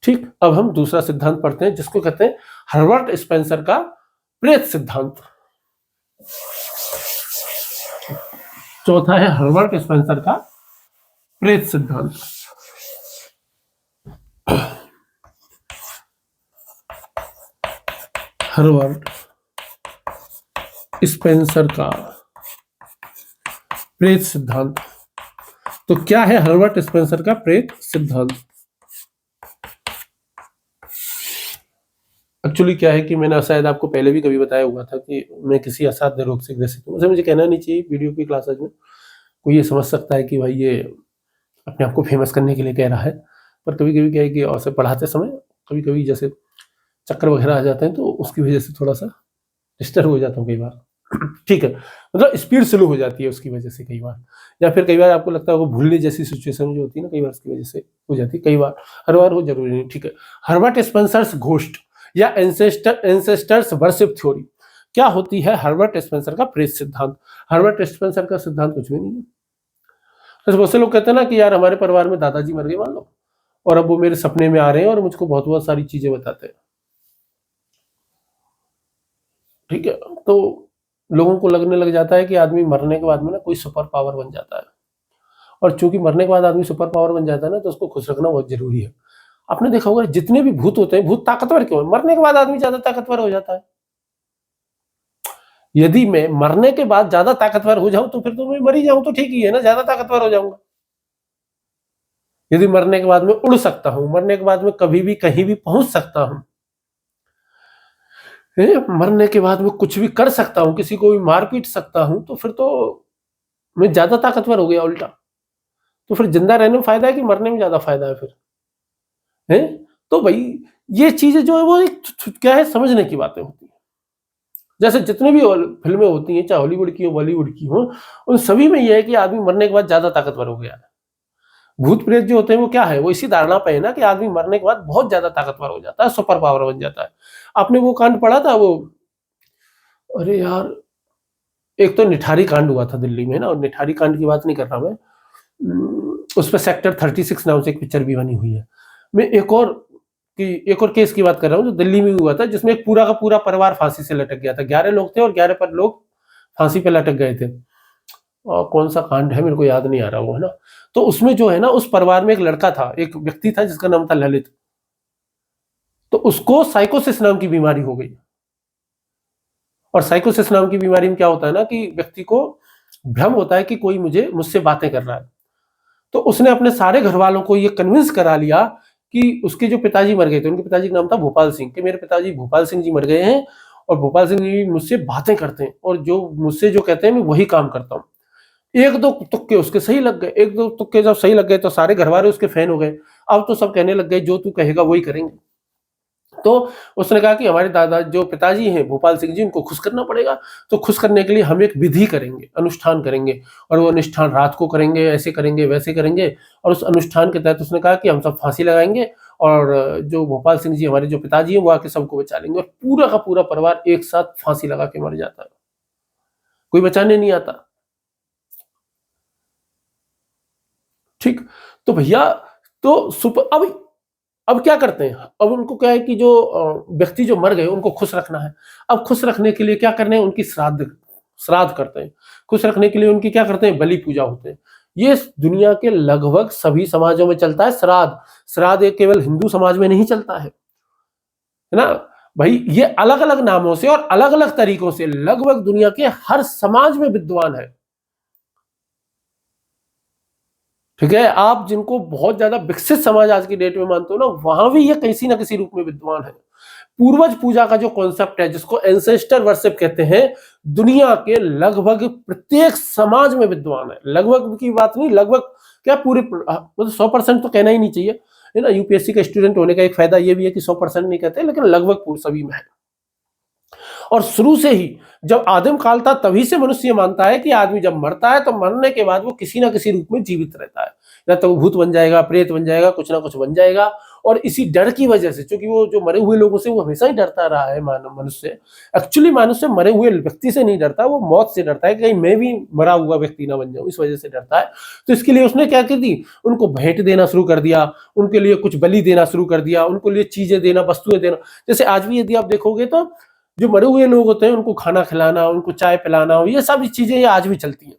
ठीक, अब हम दूसरा सिद्धांत पढ़ते हैं जिसको कहते हैं हर्बर्ट स्पेंसर का प्रेत सिद्धांत। चौथा है हर्बर्ट स्पेंसर का प्रेत सिद्धांत। हर्बर्ट स्पेंसर का प्रेत सिद्धांत। तो क्या है हर्बर्ट स्पेंसर का प्रेत सिद्धांत? एक्चुअली क्या है कि मैंने शायद आपको पहले भी कभी बताया हुआ था कि मैं किसी असाध्य रोग से ग्रसित हूँ। मुझे कहना नहीं चाहिए वीडियो की क्लासेज में, कोई ये समझ सकता है कि भाई ये अपने आप को फेमस करने के लिए कह रहा है। पर कभी कभी क्या है कि और से पढ़ाते समय कभी कभी जैसे चक्कर वगैरह आ जाते हैं, तो उसकी वजह से थोड़ा सा डिस्टर्ब हो जाता हूँ कई बार। ठीक है, मतलब स्पीड स्लो हो जाती है उसकी वजह से कई बार, या फिर कई बार आपको लगता है वो भूलने जैसी सिचुएशन जो होती है ना, कई बार उसकी वजह से हो जाती है, कई बार, हर बार हो जरूरी नहीं। ठीक है, हर्बर्ट स्पेंसर्स घोस्ट या एंसेस्टर्स वर्शिप थ्योरी। क्या होती है हर्बर्ट स्पेंसर का प्रेत सिद्धांत? हर्बर्ट स्पेंसर का सिद्धांत कुछ भी नहीं है। तो बहुत से लोग कहते हैं ना कि यार हमारे परिवार में दादाजी मर गए मान लो, और अब वो मेरे सपने में आ रहे हैं और मुझको बहुत बहुत सारी चीजें बताते हैं। ठीक है, तो लोगों को लगने लग जाता है कि आदमी मरने के बाद में ना कोई सुपर पावर बन जाता है, और चूंकि मरने के बाद आदमी सुपर पावर बन जाता है ना, तो उसको खुश रखना बहुत जरूरी है। आपने देखा होगा जितने भी भूत होते हैं, भूत ताकतवर क्यों है? मरने के बाद आदमी ज्यादा ताकतवर हो जाता है। यदि मैं मरने के बाद ज्यादा ताकतवर हो जाऊं तो फिर तो मैं मर ही जाऊं तो ठीक ही है ना, ज्यादा ताकतवर हो जाऊंगा। यदि मरने के बाद में उड़ सकता हूं, मरने के बाद में कभी भी कहीं भी पहुंच सकता हूं, मरने के बाद में कुछ भी कर सकता हूं, किसी को भी मार पीट सकता हूं, तो फिर तो मैं ज्यादा ताकतवर हो गया उल्टा। तो फिर जिंदा रहने में फायदा है कि मरने में ज्यादा फायदा है फिर? है तो भाई ये चीजें जो है वो एक क्या है, समझने की बातें होती है। जैसे जितनी भी फिल्में होती हैं, चाहे हॉलीवुड की हो बॉलीवुड की हो, उन सभी में यह है कि आदमी मरने के बाद ज्यादा ताकतवर हो गया है। भूत प्रेत जो होते हैं वो क्या है, वो इसी धारणा पे है ना कि आदमी मरने के बाद बहुत ज्यादा ताकतवर हो जाता है, सुपर पावर बन जाता है। आपने वो कांड पढ़ा था वो, अरे यार, एक तो निठारी कांड हुआ था दिल्ली में ना, और निठारी कांड की बात नहीं कर रहा मैं, उस पर सेक्टर 36 नाम से एक पिक्चर भी बनी हुई है। मैं एक और केस की बात कर रहा हूँ जो दिल्ली में हुआ था, जिसमें एक पूरा का पूरा परिवार फांसी से लटक गया था। 11 लोग थे और 11 पर लोग फांसी पे लटक गए थे। और कौन सा कांड है मेरे को याद नहीं आ रहा वो, है ना। तो उसमें जो है ना, उस परिवार में एक लड़का था, एक व्यक्ति था जिसका नाम था ललित। तो उसको साइकोसिस नाम की बीमारी हो गई। और साइकोसिस नाम की बीमारी में क्या होता है ना कि व्यक्ति को भ्रम होता है कि कोई मुझसे बातें कर रहा है। तो उसने अपने सारे घर वालों को ये कन्विंस करा लिया कि उसके जो पिताजी मर गए थे, उनके पिताजी का नाम था भोपाल सिंह, कि मेरे पिताजी भोपाल सिंह जी मर गए हैं, और भोपाल सिंह जी मुझसे बातें करते हैं, और जो मुझसे जो कहते हैं मैं वही काम करता हूँ। एक दो तुक्के उसके सही लग गए, एक दो तुक्के जब सही लग गए तो सारे घर वाले उसके फैन हो गए। अब तो सब कहने लग गए जो तू कहेगा वही करेंगे। तो उसने कहा कि हमारे दादा जो पिताजी हैं भोपाल सिंह जी, उनको खुश करना पड़ेगा। तो खुश करने के लिए हम एक विधि करेंगे, अनुष्ठान करेंगे, और वो अनुष्ठान रात को करेंगे, ऐसे करेंगे वैसे करेंगे। और उस अनुष्ठान के तहत उसने कहा कि हम सब फांसी लगाएंगे, और जो भोपाल सिंह जी हमारे जो पिताजी हैं वो आके सबको बचा लेंगे। और पूरा का पूरा परिवार एक साथ फांसी लगा के मर जाता है, कोई बचाने नहीं आता। ठीक, तो भैया, तो सुपर अब क्या करते हैं, अब उनको क्या है कि जो व्यक्ति जो मर गए उनको खुश रखना है। अब खुश रखने के लिए क्या करने हैं, उनकी श्राद्ध श्राद्ध करते हैं। खुश रखने के लिए उनकी क्या करते हैं, बलि पूजा होते हैं। ये दुनिया के लगभग सभी समाजों में चलता है श्राद्ध। श्राद्ध एक केवल हिंदू समाज में नहीं चलता है ना भाई। ये अलग अलग नामों से और अलग अलग तरीकों से लगभग दुनिया के हर समाज में विद्वान है। ठीक है, आप जिनको बहुत ज्यादा विकसित समाज आज की डेट में मानते हो ना, वहां भी ये किसी ना किसी रूप में विद्वान है। पूर्वज पूजा का जो कॉन्सेप्ट है, जिसको एंसेस्टर वर्शिप कहते हैं, दुनिया के लगभग प्रत्येक समाज में विद्वान है। लगभग की बात नहीं, लगभग क्या पूरे, मतलब 100% तो कहना ही नहीं चाहिए, है ना। यूपीएससी का स्टूडेंट होने का एक फायदा ये भी है कि 100% नहीं कहते, लेकिन लगभग सभी में है। और शुरू से ही जब आदिम काल था तभी से मनुष्य मानता है कि आदमी जब मरता है तो मरने के बाद वो किसी ना किसी रूप में जीवित रहता है, या तो वो भूत बन जाएगा, प्रेत बन जाएगा, कुछ ना कुछ बन जाएगा। और इसी डर की वजह से, क्योंकि वो जो मरे हुए लोगों से वो हमेशा ही डरता रहा है, मानव मनुष्य। एक्चुअली मनुष्य मरे हुए व्यक्ति से नहीं डरता, वो मौत से डरता है कि कहीं मैं भी मरा हुआ व्यक्ति ना बन जाऊं, इस वजह से डरता है। तो इसके लिए उसने क्या की थी, उनको भेंट देना शुरू कर दिया, उनके लिए कुछ बलि देना शुरू कर दिया, उनको लिए चीजें देना, वस्तुएं देना। जैसे आज भी यदि आप देखोगे तो जो मरे हुए लोग होते हैं उनको खाना खिलाना, उनको चाय पिलाना, ये सब चीजें ये आज भी चलती हैं।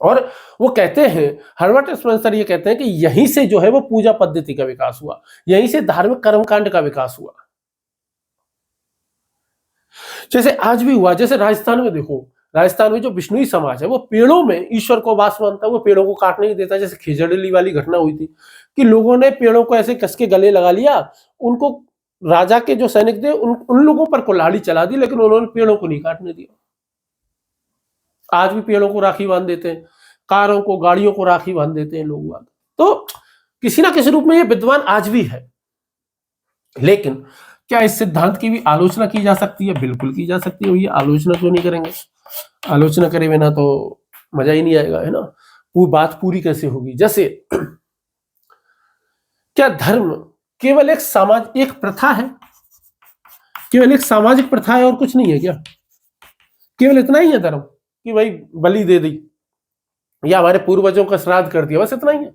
और वो कहते हैं, हर्बर्ट स्पेंसर ये कहते हैं कि यहीं से जो है वो पूजा पद्धति का विकास हुआ, यहीं से धार्मिक कर्मकांड का विकास हुआ। जैसे आज भी हुआ, जैसे राजस्थान में देखो, राजस्थान में जो बिश्नोई समाज है वो पेड़ों में ईश्वर को वास मानता है, वो पेड़ों को काटने नहीं देता। जैसे खिजड़ली वाली घटना हुई थी कि लोगों ने पेड़ों को ऐसे कस के गले लगा लिया, उनको राजा के जो सैनिक थे उन लोगों पर कुल्हाड़ी चला दी, लेकिन उन्होंने पेड़ों को नहीं काटने दिया। आज भी पेड़ों को राखी बांध देते हैं, कारों को, गाड़ियों को राखी बांध देते हैं लोग। तो किसी ना किसी रूप में ये विद्वान आज भी है। लेकिन क्या इस सिद्धांत की भी आलोचना की जा सकती है? बिल्कुल की जा सकती है भैया, आलोचना क्यों नहीं करेंगे। आलोचना करे बिना तो मजा ही नहीं आएगा, है ना। वो बात पूरी कैसे होगी। जैसे क्या धर्म केवल एक प्रथा है, केवल एक सामाजिक प्रथा है और कुछ नहीं है क्या? केवल इतना ही है धर्म कि भाई बलि दे दी या हमारे पूर्वजों का श्राद्ध कर दिया, बस इतना ही है?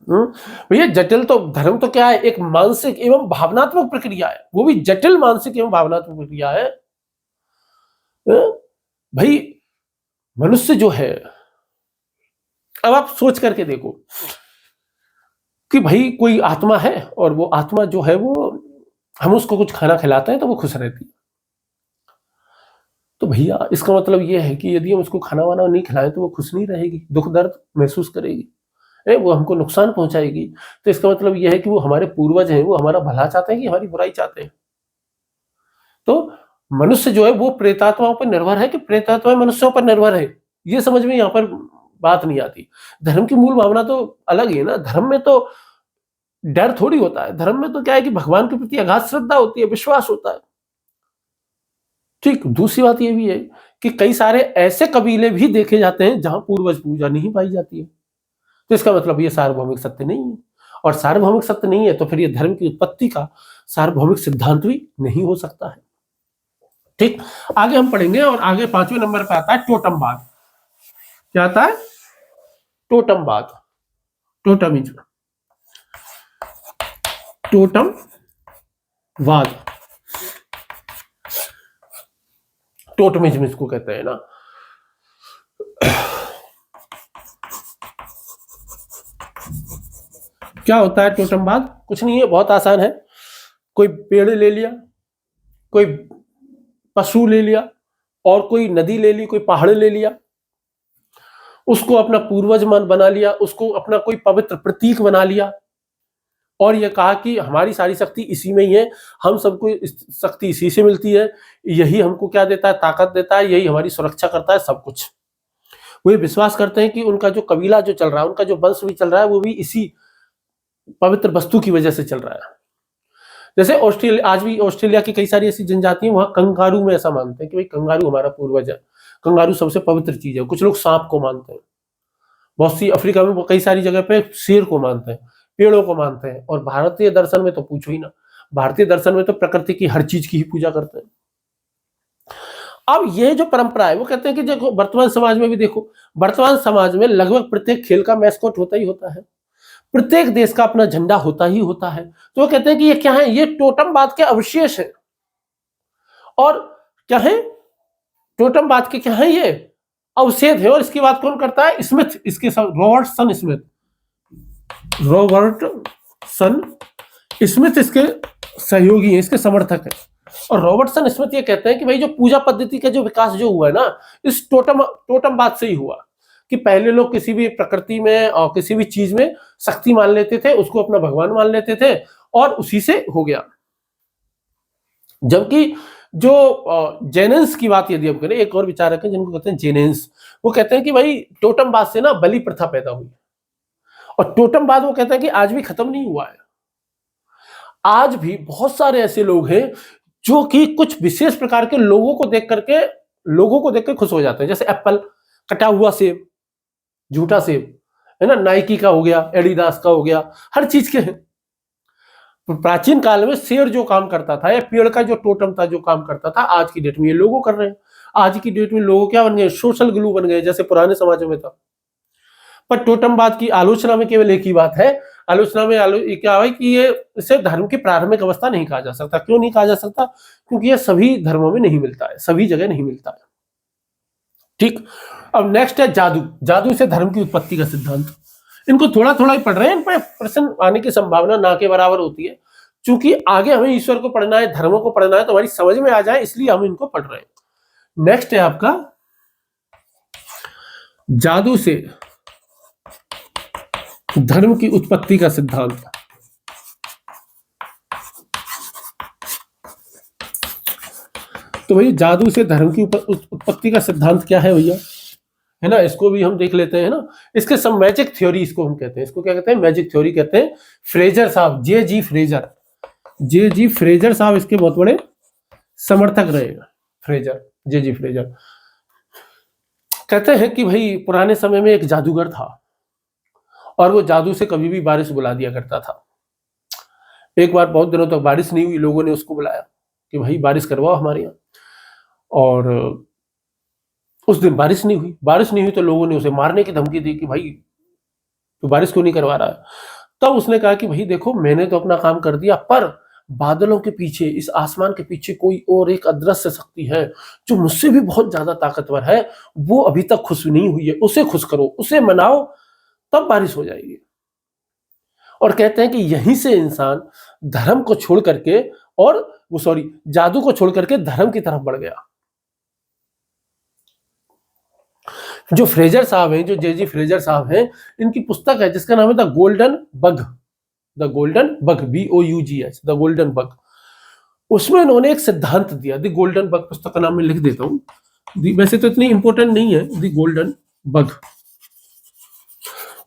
भैया जटिल तो धर्म तो क्या है, एक मानसिक एवं भावनात्मक प्रक्रिया है, वो भी जटिल मानसिक एवं भावनात्मक प्रक्रिया है। भाई मनुष्य जो है, अब आप सोच करके देखो कि भाई कोई आत्मा है और वो आत्मा जो है वो, हम उसको कुछ खाना खिलाते हैं तो वो खुश रहती है। तो भैया इसका मतलब ये है कि यदि हम उसको खाना वाना नहीं खिलाएं तो वो खुश नहीं रहेगी, दुख दर्द महसूस करेगी, वो हमको नुकसान पहुंचाएगी। तो इसका मतलब यह है कि वो हमारे पूर्वज हैं, वो हमारा भला चाहते हैं कि हमारी बुराई चाहते हैं। तो मनुष्य जो है वो प्रेतात्माओं पर निर्भर है कि प्रेतात्मा मनुष्यों पर निर्भर है, ये समझ में यहाँ पर बात नहीं आती। धर्म की मूल भावना तो अलग ही है ना। धर्म में तो डर थोड़ी होता है, धर्म में तो क्या है कि भगवान के प्रति अगाध श्रद्धा होती है, विश्वास होता है। ठीक, दूसरी बात ये भी है कि कई सारे ऐसे कबीले भी देखे जाते हैं जहां पूर्वज पूजा नहीं पाई जाती है। तो इसका मतलब ये सार्वभौमिक सत्य नहीं है, और सार्वभौमिक सत्य नहीं है तो फिर ये धर्म की उत्पत्ति का सार्वभौमिक सिद्धांत भी नहीं हो सकता है। ठीक, आगे हम पढ़ेंगे, और आगे 5वें नंबर पे आता है टोटमवाद। क्या आता है? टोटमवाद। टोटमिज्म, टोटमवाद, टोटमिज्म इसको कहते हैं ना। क्या होता है टोटमवाद? कुछ नहीं है, बहुत आसान है। कोई पेड़ ले लिया, कोई पशु ले लिया, और कोई नदी ले ली, कोई पहाड़ ले लिया, उसको अपना पूर्वज मान बना लिया, उसको अपना कोई पवित्र प्रतीक बना लिया, और ये कहा कि हमारी सारी शक्ति इसी में ही है, हम सबको शक्ति इसी से मिलती है, यही हमको क्या देता है? ताकत देता है, यही हमारी सुरक्षा करता है, सब कुछ। वो ये विश्वास करते हैं कि उनका जो कबीला जो चल रहा है, उनका जो वंश भी चल रहा है, वो भी इसी पवित्र वस्तु की वजह से चल रहा है। जैसे ऑस्ट्रेलिया, आज भी ऑस्ट्रेलिया की कई सारी ऐसी जनजाति हैं, वहां कंगारू में ऐसा मानते हैं कि भाई कंगारू हमारा पूर्वज है, कंगारू सबसे पवित्र चीज है। कुछ लोग सांप को मानते हैं, बहुत सी अफ्रीका में कई सारी जगह पे शेर को मानते हैं, पेड़ों को मानते हैं। और भारतीय दर्शन में तो पूछो ही ना, भारतीय दर्शन में तो प्रकृति की हर चीज की ही पूजा करते हैं। अब ये जो परंपरा है, वो कहते हैं कि देखो वर्तमान समाज में भी देखो, वर्तमान समाज में लगभग प्रत्येक खेल का मैस्कॉट होता ही होता है, प्रत्येक देश का अपना झंडा होता ही होता है। तो वो कहते हैं कि ये क्या है? ये टोटमवाद के अवशेष है। और क्या है? टोटमवाद के क्या है? ये अवशेष है। और इसकी बात कौन करता है? स्मिथ, इसके रॉबर्टसन स्मिथ, रॉबर्टसन स्मिथ इसके सहयोगी है, इसके समर्थक है। और रॉबर्टसन स्मिथ ये कहते हैं कि भाई जो पूजा पद्धति का जो विकास जो हुआ है ना, इस टोटमवाद से ही हुआ। कि पहले लोग किसी भी प्रकृति में और किसी भी चीज में शक्ति मान लेते थे, उसको अपना भगवान मान लेते थे, और उसी से हो गया। जबकि जो जेनेंस की बात यदि हम करें, एक और विचारक है जिनको कहते हैं जेनेंस, वो कहते हैं कि भाई टोटमवाद से ना बलि प्रथा पैदा हुई। और टोटमवाद वो कहते हैं कि आज भी खत्म नहीं हुआ है। आज भी बहुत सारे ऐसे लोग हैं जो कि कुछ विशेष प्रकार के लोगों को देख करके खुश हो जाते हैं। जैसे एप्पल, कटा हुआ सेब, झूठा सेब, है ना, नाइकी का हो गया, एडिडास का हो गया, हर चीज के हैं। प्राचीन काल में शेर जो काम करता था, या पेड़ का जो टोटम था जो काम करता था, आज की डेट में ये लोगों कर रहे हैं। आज की डेट में लोग क्या बन गए? सोशल ग्लू बन गए, जैसे पुराने समाजों में था। पर टोटमवाद की आलोचना में केवल एक ही बात है, आलोचना में क्या है कि ये इसे धर्म की प्रारंभिक अवस्था नहीं कहा जा सकता। क्यों नहीं कहा जा सकता? क्योंकि ये सभी धर्मों में नहीं मिलता है, सभी जगह नहीं मिलता है। ठीक, अब नेक्स्ट है जादू। जादू से धर्म की उत्पत्ति का सिद्धांत। इनको थोड़ा थोड़ा ही पढ़ रहे हैं, इन पर प्रश्न आने की संभावना ना के बराबर होती है। क्योंकि आगे हमें ईश्वर को पढ़ना है, धर्मों को पढ़ना है, तो हमारी समझ में आ जाए, इसलिए हम इनको पढ़ रहे हैं। नेक्स्ट है आपका जादू से धर्म की उत्पत्ति का सिद्धांत। तो भाई जादू से धर्म की उत्पत्ति का सिद्धांत क्या है भैया? है ना, इसको भी हम देख लेते हैं ना। इसके सब मैजिक थ्योरी इसको हम कहते हैं। इसको क्या कहते हैं? मैजिक थ्योरी कहते हैं। फ्रेजर साहब, जे जी फ्रेजर साहब इसके बहुत बड़े समर्थक रहे। फ्रेजर, जे जी फ्रेजर कहते हैं कि भाई पुराने समय में एक जादूगर था, और वो जादू से कभी भी बारिश बुला दिया करता था। एक बार बहुत दिनों तक बारिश नहीं हुई, लोगों ने उसको बुलाया कि भाई बारिश करवाओ हमारे यहाँ। और उस दिन बारिश नहीं हुई तो लोगों ने उसे मारने की धमकी दी कि भाई तो बारिश क्यों नहीं करवा रहा है? तब उसने कहा कि भाई देखो, मैंने तो अपना काम कर दिया, पर बादलों के पीछे, इस आसमान के पीछे कोई और एक अदृश्य शक्ति है जो मुझसे भी बहुत ज्यादा ताकतवर है, वो अभी तक खुश नहीं हुई है, उसे खुश करो, उसे मनाओ, तब बारिश हो जाएगी। और कहते हैं कि यहीं से इंसान धर्म को छोड़ करके और जादू को छोड़ करके धर्म की तरफ बढ़ गया। जो फ्रेजर साहब हैं, जो जे फ्रेजर साहब हैं, इनकी पुस्तक है जिसका नाम है the golden bug, the golden bug, BOUGH, the golden bug. उसमें उन्होंने एक सिद्धांत दिया, द गोल्डन बग पुस्तक का नाम मैं लिख देता हूं, वैसे तो इतनी इंपॉर्टेंट नहीं है, द गोल्डन बग।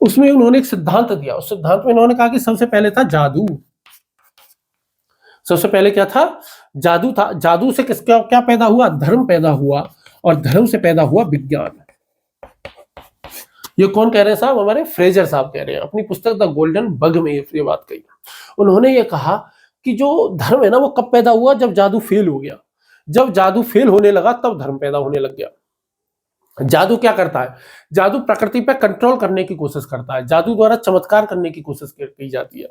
उसमें उन्होंने एक सिद्धांत दिया, उस सिद्धांत में उन्होंने कहा कि सबसे पहले था जादू। सबसे पहले क्या था? जादू था। जादू से किसका क्या पैदा हुआ? धर्म पैदा हुआ, और धर्म से पैदा हुआ विज्ञान। ये कौन कह रहे हैं साहब? हमारे फ्रेजर साहब कह रहे हैं, अपनी पुस्तक द गोल्डन बग में ये बात कही। उन्होंने ये कहा कि जो धर्म है ना, वो कब पैदा हुआ? जब जादू फेल हो गया। जब जादू फेल होने लगा तब धर्म पैदा होने लग गया। जादू क्या करता है? जादू प्रकृति पर कंट्रोल करने की कोशिश करता है, जादू द्वारा चमत्कार करने की कोशिश की जाती है।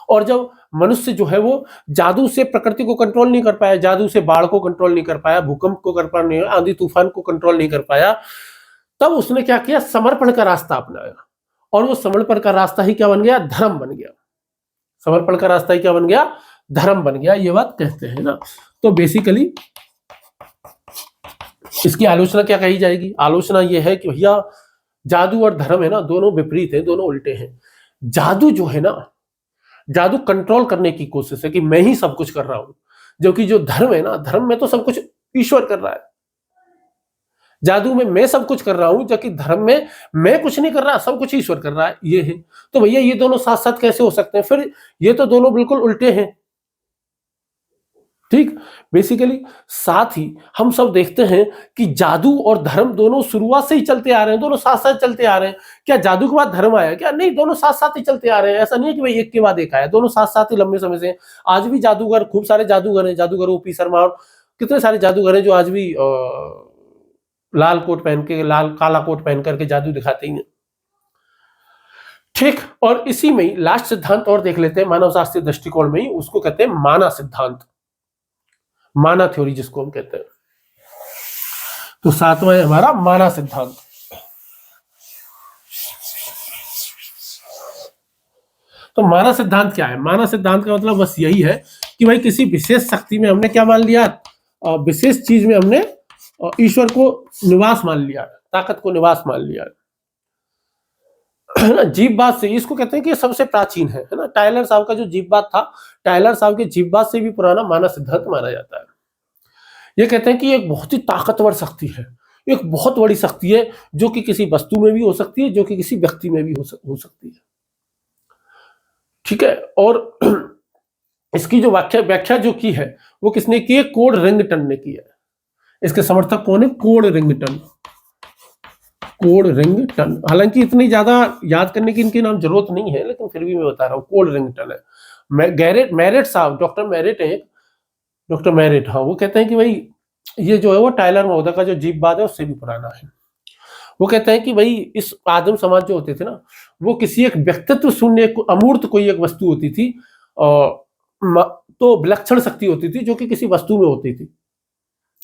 और जब मनुष्य जो है वो जादू से प्रकृति को कंट्रोल नहीं कर पाया, जादू से बाढ़ को कंट्रोल नहीं कर पाया, भूकंप को कर पाया, आंधी तूफान को कंट्रोल नहीं कर पाया, तब उसने क्या किया? समर्पण का रास्ता अपनाया। और वो समर्पण का रास्ता ही क्या बन गया? धर्म बन गया। समर्पण का रास्ता ही क्या बन गया? धर्म बन गया। ये बात कहते हैं ना। तो बेसिकली इसकी आलोचना क्या कही जाएगी? आलोचना ये है कि भैया जादू और धर्म है ना, दोनों विपरीत है, दोनों उल्टे हैं। जादू जो है ना, जादू कंट्रोल करने की कोशिश है कि मैं ही सब कुछ कर रहा हूं, जबकि जो धर्म है ना, धर्म में तो सब कुछ ईश्वर कर रहा है। जादू में मैं सब कुछ कर रहा हूं, जबकि धर्म में मैं कुछ नहीं कर रहा, सब कुछ ईश्वर कर रहा है। ये है। तो भैया ये दोनों साथ साथ कैसे हो सकते हैं? फिर ये तो दोनों बिल्कुल उल्टे हैं। ठीक। बेसिकली साथ ही हम सब देखते हैं कि जादू और धर्म दोनों शुरुआत से ही चलते आ रहे हैं, दोनों साथ साथ चलते आ रहे हैं। क्या जादू के बाद धर्म आया क्या? नहीं, दोनों साथ साथ ही चलते आ रहे हैं। ऐसा नहीं है कि भाई एक के बाद एक आया, दोनों साथ साथ ही लंबे समय से। आज भी जादूगर, खूब सारे जादूगर हैं, जादूगर OP शर्मा और कितने सारे जादूगर हैं जो आज भी लाल कोट पहन के, लाल काला कोट पहन करके जादू दिखाते हैं। ठीक। और इसी में लास्ट सिद्धांत और देख लेते हैं मानव शास्त्रीय दृष्टिकोण में ही, उसको कहते हैं माना सिद्धांत, माना थ्योरी जिसको हम कहते हैं। तो सातवां है हमारा माना सिद्धांत। तो माना सिद्धांत क्या है? माना सिद्धांत का मतलब बस यही है कि भाई किसी विशेष शक्ति में हमने क्या मान लिया? विशेष चीज में हमने ईश्वर को निवास मान लिया, ताकत को निवास मान लिया। जीववाद से, इसको कहते हैं कि सबसे प्राचीन है ना। टायलर साहब का जो जीववाद था, टायलर साहब के जीववाद से भी पुराना माना सिद्धांत माना जाता है। ये कहते हैं कि एक बहुत ही ताकतवर शक्ति है, एक बहुत बड़ी शक्ति है, जो कि किसी वस्तु में भी हो सकती है, जो कि किसी व्यक्ति में भी हो सकती है। ठीक है। और इसकी जो व्याख्या जो की है वो किसने की है? कोड रिंगटन ने की है। इसके समर्थक कौन है? कोड रिंगटन। कोड रिंगटन। हालांकि इतनी ज्यादा याद करने की इनकी नाम जरूरत नहीं है, लेकिन फिर भी मैं बता रहा हूँ, कोड रिंगटन है। मैरेट साहब, डॉक्टर मैरेट है, डॉक्टर मैरेट, हाँ, वो कहते हैं कि भाई ये जो है वो टायलर महोदय का जो जीववाद है उससे भी पुराना है। वो कहते हैं कि भाई इस आदम समाज जो होते थे ना, वो किसी एक व्यक्तित्व शून्य, अमूर्त कोई एक वस्तु होती थी, तो विलक्षण शक्ति होती थी जो कि किसी वस्तु में होती थी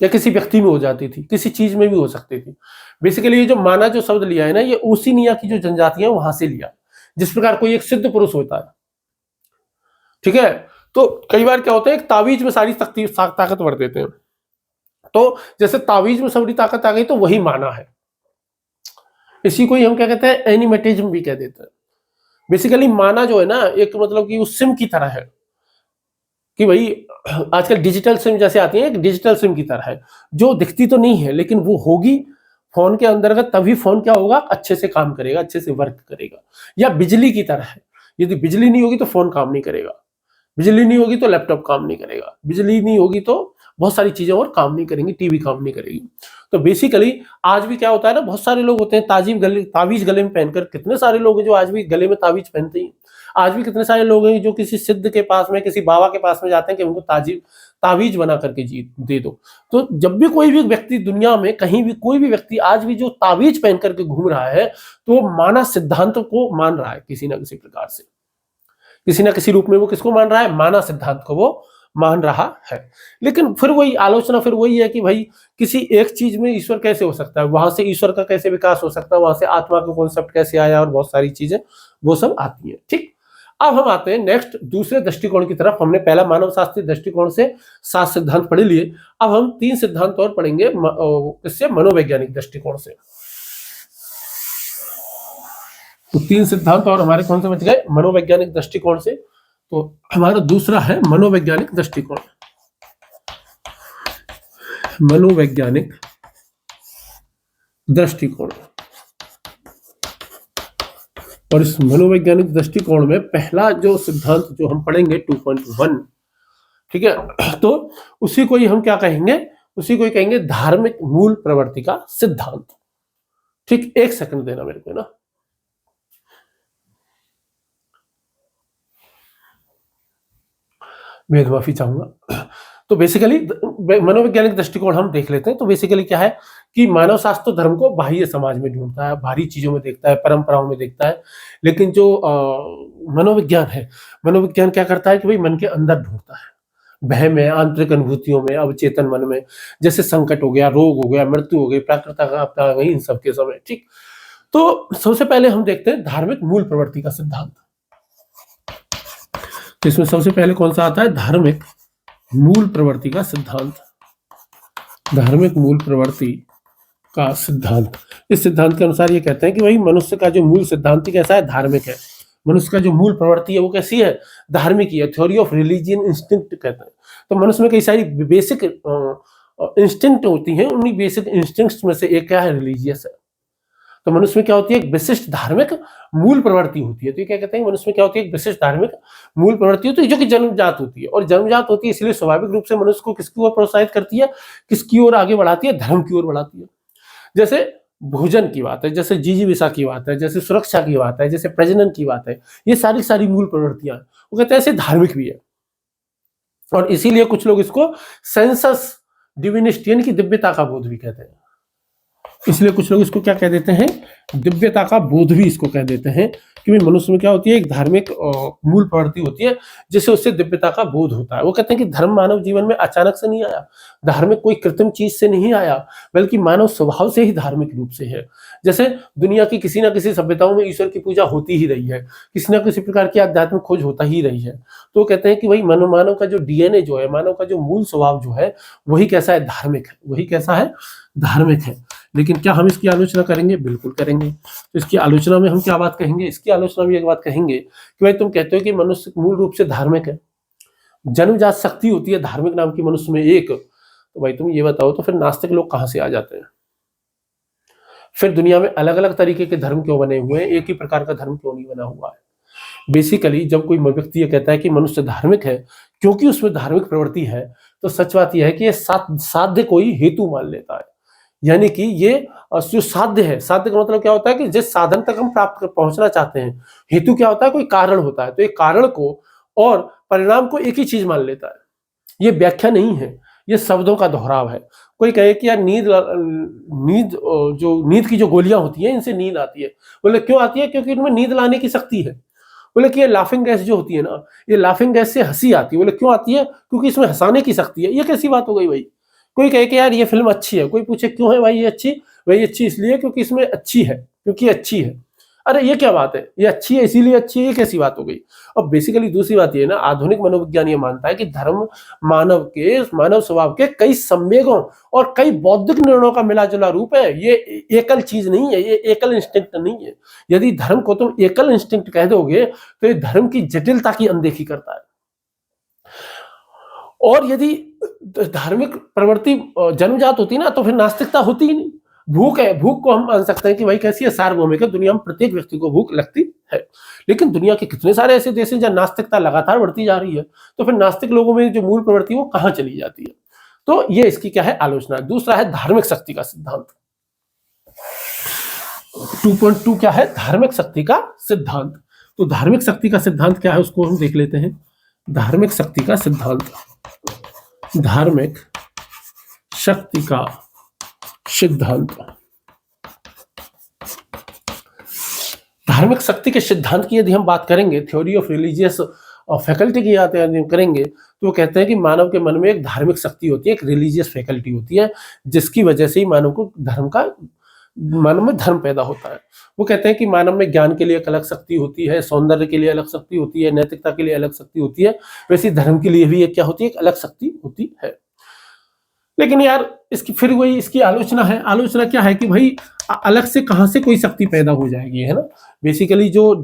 या किसी व्यक्ति में हो जाती थी, किसी चीज में भी हो सकती थी। बेसिकली ये जो माना जो शब्द लिया है ना, ये ओशिनिया की जो जनजातियां वहां से लिया, जिस प्रकार कोई एक सिद्ध पुरुष होता है। ठीक है। तो कई बार क्या होता है, एक तावीज में सारी ताकत भर देते हैं। तो जैसे तावीज में सारी ताकत आ गई तो वही माना है। इसी को ही हम क्या कहते हैं? एनिमेटिज्म भी कह देते हैं। बेसिकली माना जो है ना, एक मतलब कि उस सिम की तरह है कि भाई आजकल डिजिटल सिम जैसे आती है, एक डिजिटल सिम की तरह है, जो दिखती तो नहीं है लेकिन वो होगी फोन के अंतर्गत, तभी फोन क्या होगा? अच्छे से काम करेगा, अच्छे से वर्क करेगा। या बिजली की तरह है, यदि बिजली नहीं होगी तो फोन काम नहीं करेगा, बिजली नहीं होगी तो लैपटॉप काम नहीं करेगा, बिजली नहीं होगी तो बहुत सारी चीजें और काम नहीं करेंगी, टीवी काम नहीं करेगी। तो बेसिकली आज भी क्या होता है ना, बहुत सारे लोग होते हैं तावीज गले में पहनकर, कितने सारे लोग हैं जो आज भी गले में तावीज पहनते हैं। आज भी कितने सारे लोग हैं जो किसी सिद्ध के पास में, किसी बाबा के पास में जाते हैं कि उनको तावीज बना करके दे दो। तो जब भी कोई भी व्यक्ति दुनिया में कहीं भी कोई भी व्यक्ति आज भी जो तावीज पहन करके घूम रहा है तो वो मानव सिद्धांत को मान रहा है किसी ना किसी प्रकार से, किसी ना किसी रूप में वो किसको मान रहा है, मानव सिद्धांत को वो मान रहा है। लेकिन फिर वही आलोचना फिर वही है कि भाई किसी एक चीज में ईश्वर कैसे हो सकता है, वहां से ईश्वर का कैसे विकास हो सकता है, वहां से आत्मा का कॉन्सेप्ट कैसे आया और बहुत सारी चीजें वो सब आती है। ठीक, अब हम आते हैं नेक्स्ट दूसरे दृष्टिकोण की तरफ। हमने पहला मानव शास्त्रीय दृष्टिकोण से 7 सिद्धांत पढ़ लिए, अब हम 3 सिद्धांत और पढ़ेंगे इससे मनोवैज्ञानिक दृष्टिकोण से। तो 3 सिद्धांत और हमारे कौन से बच गए, मनोवैज्ञानिक दृष्टिकोण से। तो हमारा दूसरा है मनोवैज्ञानिक दृष्टिकोण। मनोवैज्ञानिक दृष्टिकोण, और इस मनोवैज्ञानिक दृष्टिकोण में पहला जो सिद्धांत जो हम पढ़ेंगे 2.1, ठीक है, तो उसी को ही हम क्या कहेंगे, उसी को ही कहेंगे धार्मिक मूल प्रवृत्ति का सिद्धांत। ठीक, 1 सेकंड देना मेरे को ना। मैं माफी चाहूंगा। तो बेसिकली मनोवैज्ञानिक दृष्टिकोण हम देख लेते हैं। तो बेसिकली क्या है कि मानव शास्त्र तो धर्म को बाह्य समाज में ढूंढता है, बाहरी चीजों में देखता है, परंपराओं में देखता है, लेकिन जो मनोविज्ञान है, मनोविज्ञान क्या करता है कि भाई मन के अंदर ढूंढता है, वह में, आंतरिक अनुभूतियों में, अवचेतन मन में, जैसे संकट हो गया, रोग हो गया, मृत्यु हो गई, प्राकृतिक आपदा आ गई, इन सबके समय। ठीक, तो सबसे पहले हम देखते हैं धार्मिक मूल प्रवृत्ति का सिद्धांत। तो इसमें सबसे पहले कौन सा आता है, धार्मिक मूल प्रवृत्ति का सिद्धांत। धार्मिक मूल प्रवृत्ति का सिद्धांत, इस सिद्धांत के अनुसार ये कहते हैं कि भाई मनुष्य का जो मूल सिद्धांत कैसा है, धार्मिक है। मनुष्य का जो मूल प्रवृत्ति है वो कैसी है, धार्मिक ही है। थ्योरी ऑफ रिलीजियन इंस्टिंक्ट कहते हैं। तो मनुष्य में कई सारी बेसिक इंस्टिंक्ट होती हैं, उन्हीं बेसिक इंस्टिंक्ट्स में से एक क्या है, रिलीजियस है। तो मनुष्य में क्या होती है, एक विशिष्ट धार्मिक मूल प्रवृत्ति होती है। तो ये क्या कहते हैं, मनुष्य में क्या होती है, एक विशिष्ट धार्मिक मूल प्रवृत्ति होती है जो कि जन्मजात होती है। और जन्मजात होती है इसलिए स्वाभाविक रूप से मनुष्य को किसकी ओर प्रोत्साहित करती है, किसकी ओर आगे बढ़ाती है, धर्म की ओर बढ़ाती है। जैसे भोजन की बात है, जैसे जिजीविषा की बात है, जैसे सुरक्षा की बात है, जैसे प्रजनन की बात है, ये सारी मूल प्रवृत्तियां वो कहते हैं ऐसे धार्मिक भी है। और इसीलिए कुछ लोग इसको सेंसस डिविनिटी यानी कि दिव्यता का बोध भी कहते हैं। इसलिए कुछ लोग इसको क्या कह देते हैं, दिव्यता का बोध भी इसको कह देते हैं कि मनुष्य में क्या होती है, एक धार्मिक मूल प्रवृत्ति होती है जिससे उससे दिव्यता का बोध होता है। वो कहते हैं कि धर्म मानव जीवन में अचानक से नहीं आया, धार्मिक कोई कृत्रिम चीज से नहीं आया, बल्कि मानव स्वभाव से ही धार्मिक रूप से है। जैसे दुनिया की किसी ना किसी सभ्यताओं में ईश्वर की पूजा होती ही रही है, किसी ना किसी प्रकार की आध्यात्मिक खोज होता ही रही है। तो वो कहते हैं कि भाई मानव का जो डीएनए जो है, मानव का जो मूल स्वभाव जो है वही कैसा है, धार्मिक है। वही कैसा है, धार्मिक है। लेकिन क्या हम इसकी आलोचना करेंगे, बिल्कुल करेंगे। तो इसकी आलोचना में हम क्या बात कहेंगे, इसकी आलोचना में एक बात कहेंगे कि भाई तुम कहते हो कि मनुष्य मूल रूप से धार्मिक है, जन्मजात शक्ति होती है धार्मिक नाम की मनुष्य में एक, तो भाई तुम ये बताओ तो फिर नास्तिक लोग कहां से आ जाते हैं? फिर दुनिया में अलग अलग तरीके के धर्म क्यों बने हुए हैं, एक ही प्रकार का धर्म क्यों नहीं बना हुआ है? बेसिकली जब कोई व्यक्ति ये कहता है कि मनुष्य धार्मिक है क्योंकि उसमें धार्मिक प्रवृत्ति है, तो सच बात यह है कि ये साध्य कोई हेतु मान लेता है। यानी कि ये जो साध्य है, साध्य का मतलब क्या होता है कि जिस साधन तक हम पहुंचना चाहते हैं, हेतु क्या होता है, कोई कारण होता है। तो एक कारण को और परिणाम को एक ही चीज मान लेता है। ये व्याख्या नहीं है, ये शब्दों का दोहराव है। कोई कहे कि यार नींद की जो गोलियां होती हैं इनसे नींद आती है, बोले क्यों आती है, क्योंकि इनमें नींद लाने की शक्ति है। बोले कि ये लाफिंग गैस जो होती है ना, ये लाफिंग गैस से हंसी आती है, बोले क्यों आती है, क्योंकि इसमें हंसाने की शक्ति है। ये कैसी बात हो गई भाई? कोई कहे कि यार ये फिल्म अच्छी है, कोई पूछे क्यों है भाई ये अच्छी, भाई ये अच्छी इसलिए क्योंकि इसमें अच्छी है, क्योंकि अच्छी है। अरे ये क्या बात है, ये अच्छी है इसीलिए अच्छी है, ये कैसी बात हो गई? और बेसिकली दूसरी बात ये ना, आधुनिक मनोविज्ञान ये मानता है कि धर्म मानव स्वभाव के कई संवेगों और कई बौद्धिक निर्णयों का मिला जुला रूप है। ये एकल चीज नहीं है, ये एकल इंस्टिंक्ट नहीं है। यदि धर्म को तुम एकल इंस्टिंक्ट कह दोगे तो ये धर्म की जटिलता की अनदेखी करता है। और यदि धार्मिक प्रवृत्ति जन्मजात होती ना, तो फिर नास्तिकता होती ही नहीं। भूख है, भूख को हम मान सकते हैं कि भाई कैसी है, सार्वभौमिक है, दुनिया में प्रत्येक व्यक्ति को भूख लगती है। लेकिन दुनिया के कितने सारे ऐसे देश हैं जहां नास्तिकता लगातार बढ़ती जा रही है, तो फिर नास्तिक लोगों में जो मूल प्रवृत्ति वो कहां चली जाती है? तो ये इसकी क्या है, आलोचना। दूसरा है धार्मिक शक्ति का सिद्धांत। 2.2 क्या है, धार्मिक शक्ति का सिद्धांत। तो धार्मिक शक्ति का सिद्धांत क्या है उसको हम देख लेते हैं। धार्मिक शक्ति का सिद्धांत, धार्मिक शक्ति का सिद्धांत। धार्मिक शक्ति के सिद्धांत की यदि हम बात करेंगे, थ्योरी ऑफ रिलीजियस फैकल्टी की बात करेंगे, तो वो कहते हैं कि मानव के मन में एक धार्मिक शक्ति होती है, एक रिलीजियस फैकल्टी होती है, जिसकी वजह से ही मानव में धर्म पैदा होता है। वो कहते हैं कि मानव में ज्ञान के लिए एक अलग शक्ति होती है, सौंदर्य के लिए अलग शक्ति होती है, नैतिकता के लिए अलग शक्ति होती है, वैसे धर्म के लिए भी एक क्या होती है, एक अलग शक्ति होती है। लेकिन यार इसकी फिर वही इसकी आलोचना है। आलोचना क्या है कि भाई अलग से कहां से कोई शक्ति पैदा हो जाएगी, है ना। बेसिकली जो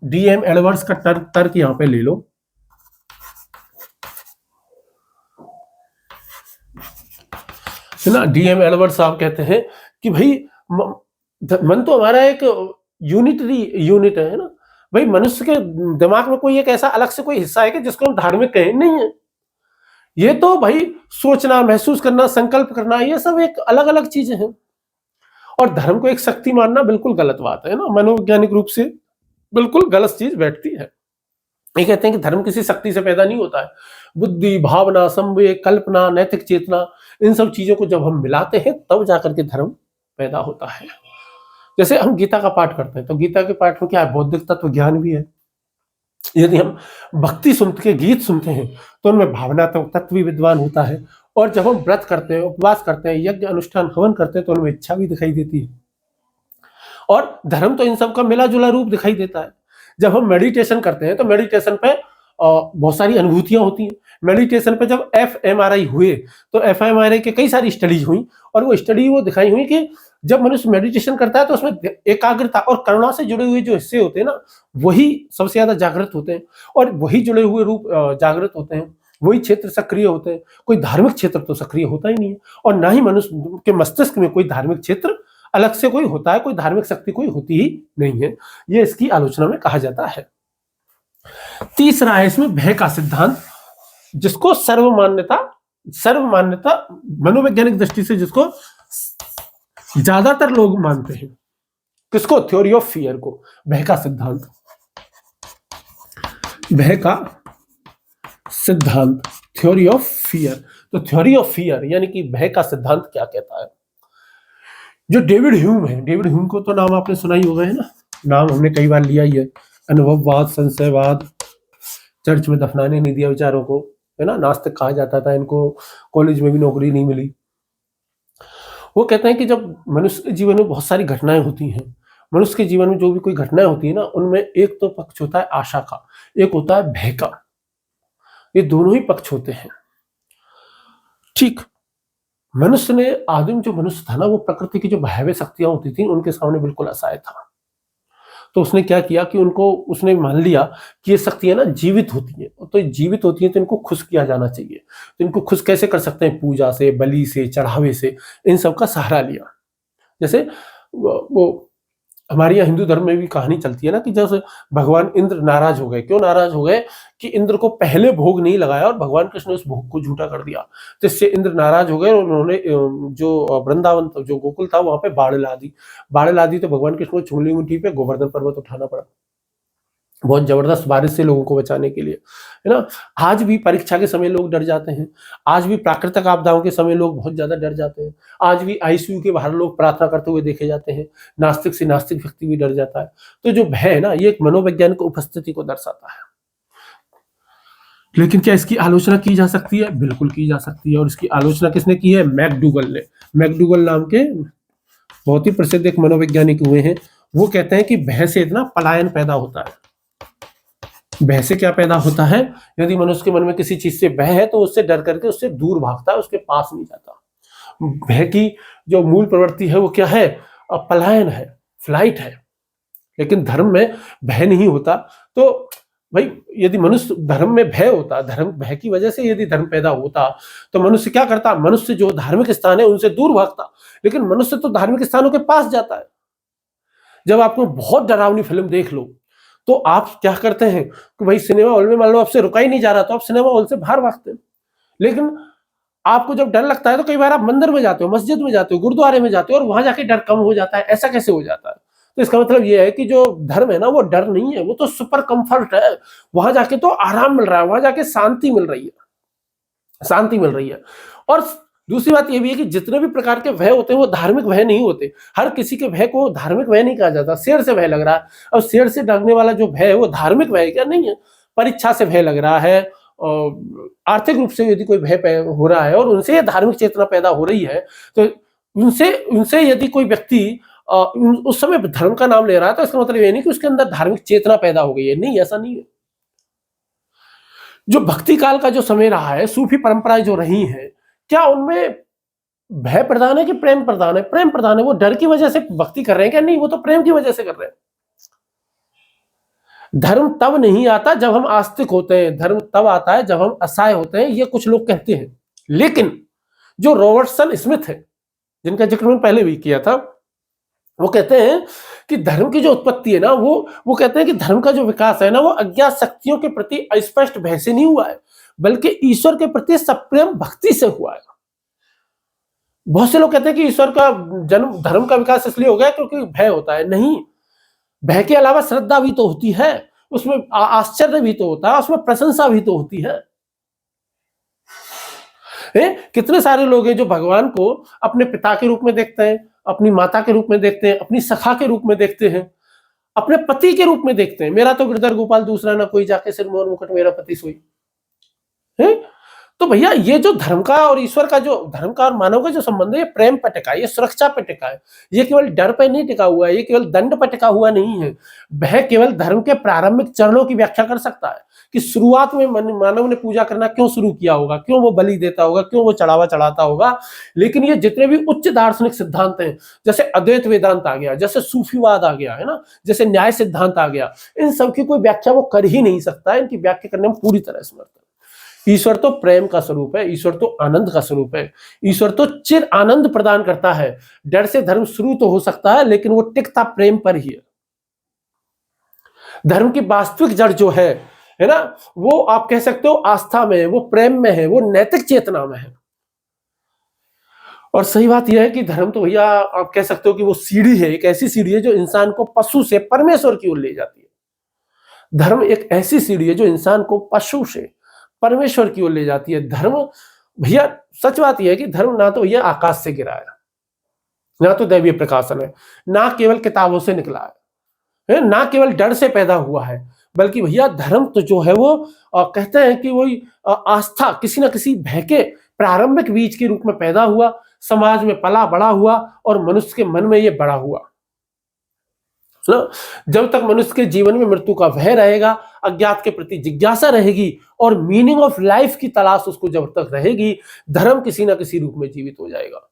डीएम एडवर्ड्स का तर्क यहां पे ले लो, है ना। डीएम एडवर्ड्स साहब कहते हैं कि भाई मन तो हमारा एक यूनिट है ना। भाई मनुष्य के दिमाग में कोई एक ऐसा अलग से कोई हिस्सा है कि जिसको हम धार्मिक कहें, नहीं है। ये तो भाई सोचना, महसूस करना, संकल्प करना, ये सब एक अलग अलग चीजें हैं। और धर्म को एक शक्ति मानना बिल्कुल गलत बात है ना, मनोवैज्ञानिक रूप से बिल्कुल गलत चीज बैठती है। ये कहते हैं कि धर्म किसी शक्ति से पैदा नहीं होता है। बुद्धि, भावना, संवेग, कल्पना, नैतिक चेतना, इन सब चीजों को जब हम मिलाते हैं तब जाकर के धर्म पैदा होता है। जैसे हम गीता का पाठ करते हैं, तो गीता के पाठ में क्या है, बौद्धिक तत्व ज्ञान भी है। यदि हम भक्ति सुनते के गीत सुनते हैं तो उनमें भावनात्मक तत्व भी विद्वान होता है। और जब हम व्रत करते हैं, उपवास करते हैं, यज्ञ अनुष्ठान हवन करते हैं, तो उनमें इच्छा भी दिखाई देती है। और धर्म तो इन सब का मिला जुला रूप दिखाई देता है। जब हम मेडिटेशन करते हैं तो मेडिटेशन पे बहुत सारी अनुभूतियां होती हैं। मेडिटेशन पे जब एफएमआरआई हुए तो एफएमआरआई के कई सारी स्टडीज हुई, और वो स्टडी वो दिखाई हुई कि जब मनुष्य मेडिटेशन करता है तो उसमें एकाग्रता और करुणा से जुड़े हुए जो हिस्से होते हैं ना, वही सबसे ज्यादा जागृत होते हैं, और वही जुड़े हुए रूप जागृत होते हैं, वही क्षेत्र सक्रिय होते हैं। कोई धार्मिक क्षेत्र तो सक्रिय होता ही नहीं है, और ना ही मनुष्य के मस्तिष्क में कोई धार्मिक क्षेत्र अलग से कोई होता है, कोई धार्मिक शक्ति कोई होती ही नहीं है। ये इसकी आलोचना में कहा जाता है। तीसरा है इसमें भय का सिद्धांत, जिसको सर्वमान्यता मनोवैज्ञानिक दृष्टि से जिसको ज्यादातर लोग मानते हैं। किसको? थ्योरी ऑफ फियर को, भय का सिद्धांत। भय का सिद्धांत, थ्योरी ऑफ फियर। तो थ्योरी ऑफ फियर यानी कि भय का सिद्धांत क्या कहता है? जो डेविड ह्यूम है, डेविड ह्यूम को तो नाम आपने सुना ही होगा, है ना, नाम हमने कई बार लिया ही है। अनुभववाद, संशयवाद, चर्च में दफनाने नहीं दिया विचारों को, है ना, नास्तिक कहा जाता था इनको, कॉलेज में भी नौकरी नहीं मिली। वो कहते हैं कि जब मनुष्य के जीवन में बहुत सारी घटनाएं होती हैं, मनुष्य के जीवन में जो भी कोई घटनाएं होती है ना, उनमें एक तो पक्ष होता है आशा का, एक होता है भय का। ये दोनों ही पक्ष होते हैं। ठीक, मनुष्य ने, आदिम जो मनुष्य था ना, वो प्रकृति की जो भयावह शक्तियां होती थी उनके सामने बिल्कुल असहाय था। तो उसने क्या किया कि उसने मान लिया कि ये शक्तियां ना जीवित होती हैं, तो जीवित होती हैं तो इनको खुश किया जाना चाहिए। तो इनको खुश कैसे कर सकते हैं? पूजा से, बलि से, चढ़ावे से, इन सब का सहारा लिया। जैसे वो हमारे यहाँ हिंदू धर्म में भी कहानी चलती है ना कि जैसे भगवान इंद्र नाराज हो गए। क्यों नाराज हो गए? कि इंद्र को पहले भोग नहीं लगाया और भगवान कृष्ण ने उस भोग को झूठा कर दिया। तो इससे इंद्र नाराज हो गए और उन्होंने जो वृंदावन, जो गोकुल था, वहां पे बाढ़ ला दी। तो भगवान कृष्ण को चुनली मुट्ठी पे गोवर्धन पर्वत उठाना पड़ा, बहुत जबरदस्त बारिश से लोगों को बचाने के लिए, है ना। आज भी परीक्षा के समय लोग डर जाते हैं, आज भी प्राकृतिक आपदाओं के समय लोग बहुत ज्यादा डर जाते हैं, आज भी आईसीयू के बाहर लोग प्रार्थना करते हुए देखे जाते हैं, नास्तिक से नास्तिक व्यक्ति भी डर जाता है। तो जो भय है ना, ये एक मनोवैज्ञानिक उपस्थिति को दर्शाता है। लेकिन क्या इसकी आलोचना की जा सकती है? बिल्कुल की जा सकती है। और इसकी आलोचना किसने की है? मैकडूगल ने। मैकडूगल नाम के बहुत ही प्रसिद्ध एक मनोवैज्ञानिक हुए हैं। वो कहते हैं कि भय से इतना पलायन पैदा होता है। भय से क्या पैदा होता है? यदि मनुष्य के मन में किसी चीज से भय है तो उससे डर करके उससे दूर भागता है, उसके पास नहीं जाता। भय की जो मूल प्रवृत्ति है वो क्या है? पलायन है, फ्लाइट है। लेकिन धर्म में भय नहीं होता। तो भाई यदि मनुष्य धर्म में भय होता, धर्म भय की वजह से यदि धर्म पैदा होता, तो मनुष्य क्या करता? मनुष्य जो धार्मिक स्थान है उनसे दूर भागता। लेकिन मनुष्य तो धार्मिक स्थानों के पास जाता है। जब आपको बहुत डरावनी फिल्म देख लो तो आप क्या करते हैं कि भाई सिनेमा हॉल में मान लो आपसे रुका ही नहीं जा रहा तो आप सिनेमा हॉल से बाहर भागते हैं। लेकिन आपको जब डर लगता है तो कई बार आप मंदिर में जाते हो, मस्जिद में जाते हो, गुरुद्वारे में जाते हो, और वहां जाके डर कम हो जाता है। ऐसा कैसे हो जाता है? तो इसका मतलब यह है कि जो धर्म है ना, वो डर नहीं है, वो तो सुपर कंफर्ट है। वहां जाके तो आराम मिल रहा है, वहां जाके शांति मिल रही है। शांति मिल रही है। और दूसरी बात ये भी है कि जितने भी प्रकार के भय होते हैं वो धार्मिक भय नहीं होते। हर किसी के भय को धार्मिक भय नहीं कहा जाता। शेर से भय लग रहा है, और शेर से डरने वाला जो भय है वो धार्मिक भय क्या नहीं है। परीक्षा से भय लग रहा है, आर्थिक रूप से यदि कोई भय हो रहा है और उनसे धार्मिक चेतना पैदा हो रही है, तो उनसे उनसे यदि कोई व्यक्ति उस समय धर्म का नाम ले रहा है, तो इसका मतलब ये नहीं कि उसके अंदर धार्मिक चेतना पैदा हो गई है। नहीं, ऐसा नहीं है। जो भक्ति काल का जो समय रहा है, सूफी परंपराएं जो रही हैं, क्या उनमें भय प्रदान है कि प्रेम प्रदान है? प्रेम प्रदान है। वो डर की वजह से भक्ति कर रहे हैं क्या? नहीं, वो तो प्रेम की वजह से कर रहे हैं। धर्म तब नहीं आता जब हम आस्तिक होते हैं, धर्म तब आता है जब हम असहाय होते हैं, ये कुछ लोग कहते हैं। लेकिन जो रॉबर्टसन स्मिथ है, जिनका जिक्र मैंने पहले भी किया था, वो कहते हैं कि धर्म की जो उत्पत्ति है ना, वो कहते हैं कि धर्म का जो विकास है ना, वो अज्ञात शक्तियों के प्रति अस्पष्ट भय से नहीं हुआ है, बल्कि ईश्वर के प्रति सप्रेम भक्ति से हुआ है। बहुत से लोग कहते हैं कि ईश्वर का जन्म, धर्म का विकास इसलिए हो गया क्योंकि भय होता है। नहीं, भय के अलावा श्रद्धा भी तो होती है, उसमें आश्चर्य भी तो होता है, उसमें प्रशंसा भी तो होती है। कितने सारे लोग हैं जो भगवान को अपने पिता के रूप में देखते हैं, अपनी माता के रूप में देखते हैं, अपनी सखा के रूप में देखते हैं, अपने पति के रूप में देखते हैं। मेरा तो गिरधर गोपाल दूसरा ना कोई, जाके सिर मोर मुकुट मेरा पति सोई है। तो भैया ये जो धर्म का और ईश्वर का, जो धर्म का और मानव का जो संबंध है, ये प्रेम पर टिका है, ये सुरक्षा पर टिका है। ये केवल डर पर नहीं टिका हुआ है, ये केवल दंड पर टिका हुआ नहीं है। वह केवल धर्म के प्रारंभिक चरणों की व्याख्या कर सकता है कि शुरुआत में मानव ने पूजा करना क्यों शुरू किया होगा, क्यों वो बलि देता होगा, क्यों वो चढ़ावा चढ़ाता होगा। लेकिन ये जितने भी उच्च दार्शनिक सिद्धांत हैं, जैसे अद्वैत वेदांत आ गया, जैसे सूफीवाद आ गया है ना, जैसे न्याय सिद्धांत आ गया, इन सब की कोई व्याख्या वो कर ही नहीं सकता है। इनकी व्याख्या करने में पूरी तरह समर्थ है। ईश्वर तो प्रेम का स्वरूप है, ईश्वर तो आनंद का स्वरूप है, ईश्वर तो चिर आनंद प्रदान करता है। डर से धर्म शुरू तो हो सकता है, लेकिन वो टिकता प्रेम पर ही है। धर्म की वास्तविक जड़ जो है ना, वो आप कह सकते हो आस्था में है, वो प्रेम में है, वो नैतिक चेतना में है। और सही बात यह है कि धर्म तो भैया आप कह सकते हो कि वो सीढ़ी है, एक ऐसी सीढ़ी है जो इंसान को पशु से परमेश्वर की ओर ले जाती है। धर्म एक ऐसी सीढ़ी है जो इंसान को पशु से परमेश्वर की ओर ले जाती है। धर्म भैया, सच बात यह है कि धर्म ना तो भैया आकाश से गिरा है, ना तो दैवीय प्रकाशन है, ना केवल किताबों से निकला है, ना केवल डर से पैदा हुआ है, बल्कि भैया धर्म तो जो है वो कहते हैं कि वही आस्था किसी ना किसी भय के प्रारंभिक बीज के रूप में पैदा हुआ, समाज में पला बड़ा हुआ और मनुष्य के मन में ये बड़ा हुआ। जब तक मनुष्य के जीवन में मृत्यु का भय रहेगा, अज्ञात के प्रति जिज्ञासा रहेगी और मीनिंग ऑफ लाइफ की तलाश उसको जब तक रहेगी, धर्म किसी ना किसी रूप में जीवित हो जाएगा।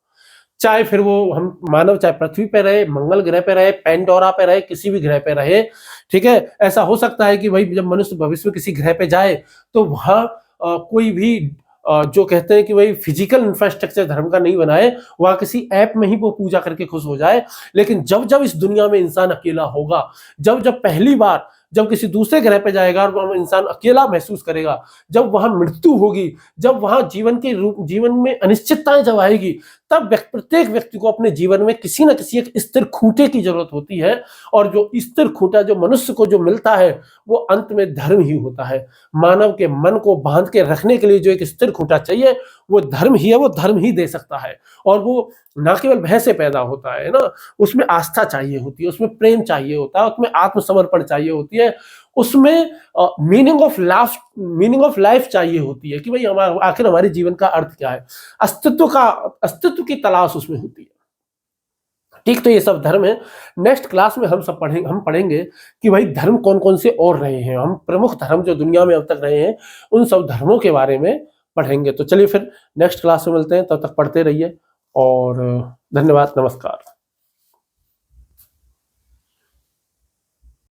चाहे फिर वो हम मानव चाहे पृथ्वी पे रहे, मंगल ग्रह पे रहे, पेंडोरा पे रहे, किसी भी ग्रह पे रहे, ठीक है। ऐसा हो सकता है कि भाई जब मनुष्य भविष्य में किसी ग्रह पे जाए तो वहां कोई भी जो कहते हैं कि भाई फिजिकल इंफ्रास्ट्रक्चर धर्म का नहीं बनाए, वहां किसी ऐप में ही वो पूजा करके खुश हो जाए। लेकिन जब जब इस दुनिया में इंसान अकेला होगा, जब जब पहली बार जब किसी दूसरे ग्रह पे जाएगा और वहां इंसान अकेला महसूस करेगा, जब वहां मृत्यु होगी, जब वहां जीवन में अनिश्चितताएं जब आएगी, तब प्रत्येक व्यक्ति को अपने जीवन में किसी न किसी एक स्थिर खूंटे की जरूरत होती है। और जो स्थिर खूंटा जो मनुष्य को जो मिलता है वो अंत में धर्म ही होता है। मानव के मन को बांध के रखने के लिए जो एक स्थिर खूंटा चाहिए वो धर्म ही है, वो धर्म ही दे सकता है। और वो ना केवल भय से पैदा होता है ना, उसमें आस्था चाहिए होती है, उसमें प्रेम चाहिए होता है, उसमें आत्मसमर्पण चाहिए होती है, उसमें मीनिंग ऑफ लाइफ चाहिए होती है कि भाई आखिर हमारे जीवन का अर्थ क्या है, अस्तित्व की तलाश उसमें होती है। ठीक, तो ये सब धर्म है। नेक्स्ट क्लास में हम पढ़ेंगे कि भाई धर्म कौन कौन से और रहे हैं। हम प्रमुख धर्म जो दुनिया में अब तक रहे हैं उन सब धर्मों के बारे में पढ़ेंगे। तो चलिए फिर नेक्स्ट क्लास में मिलते हैं, तब तक पढ़ते रहिए और धन्यवाद, नमस्कार।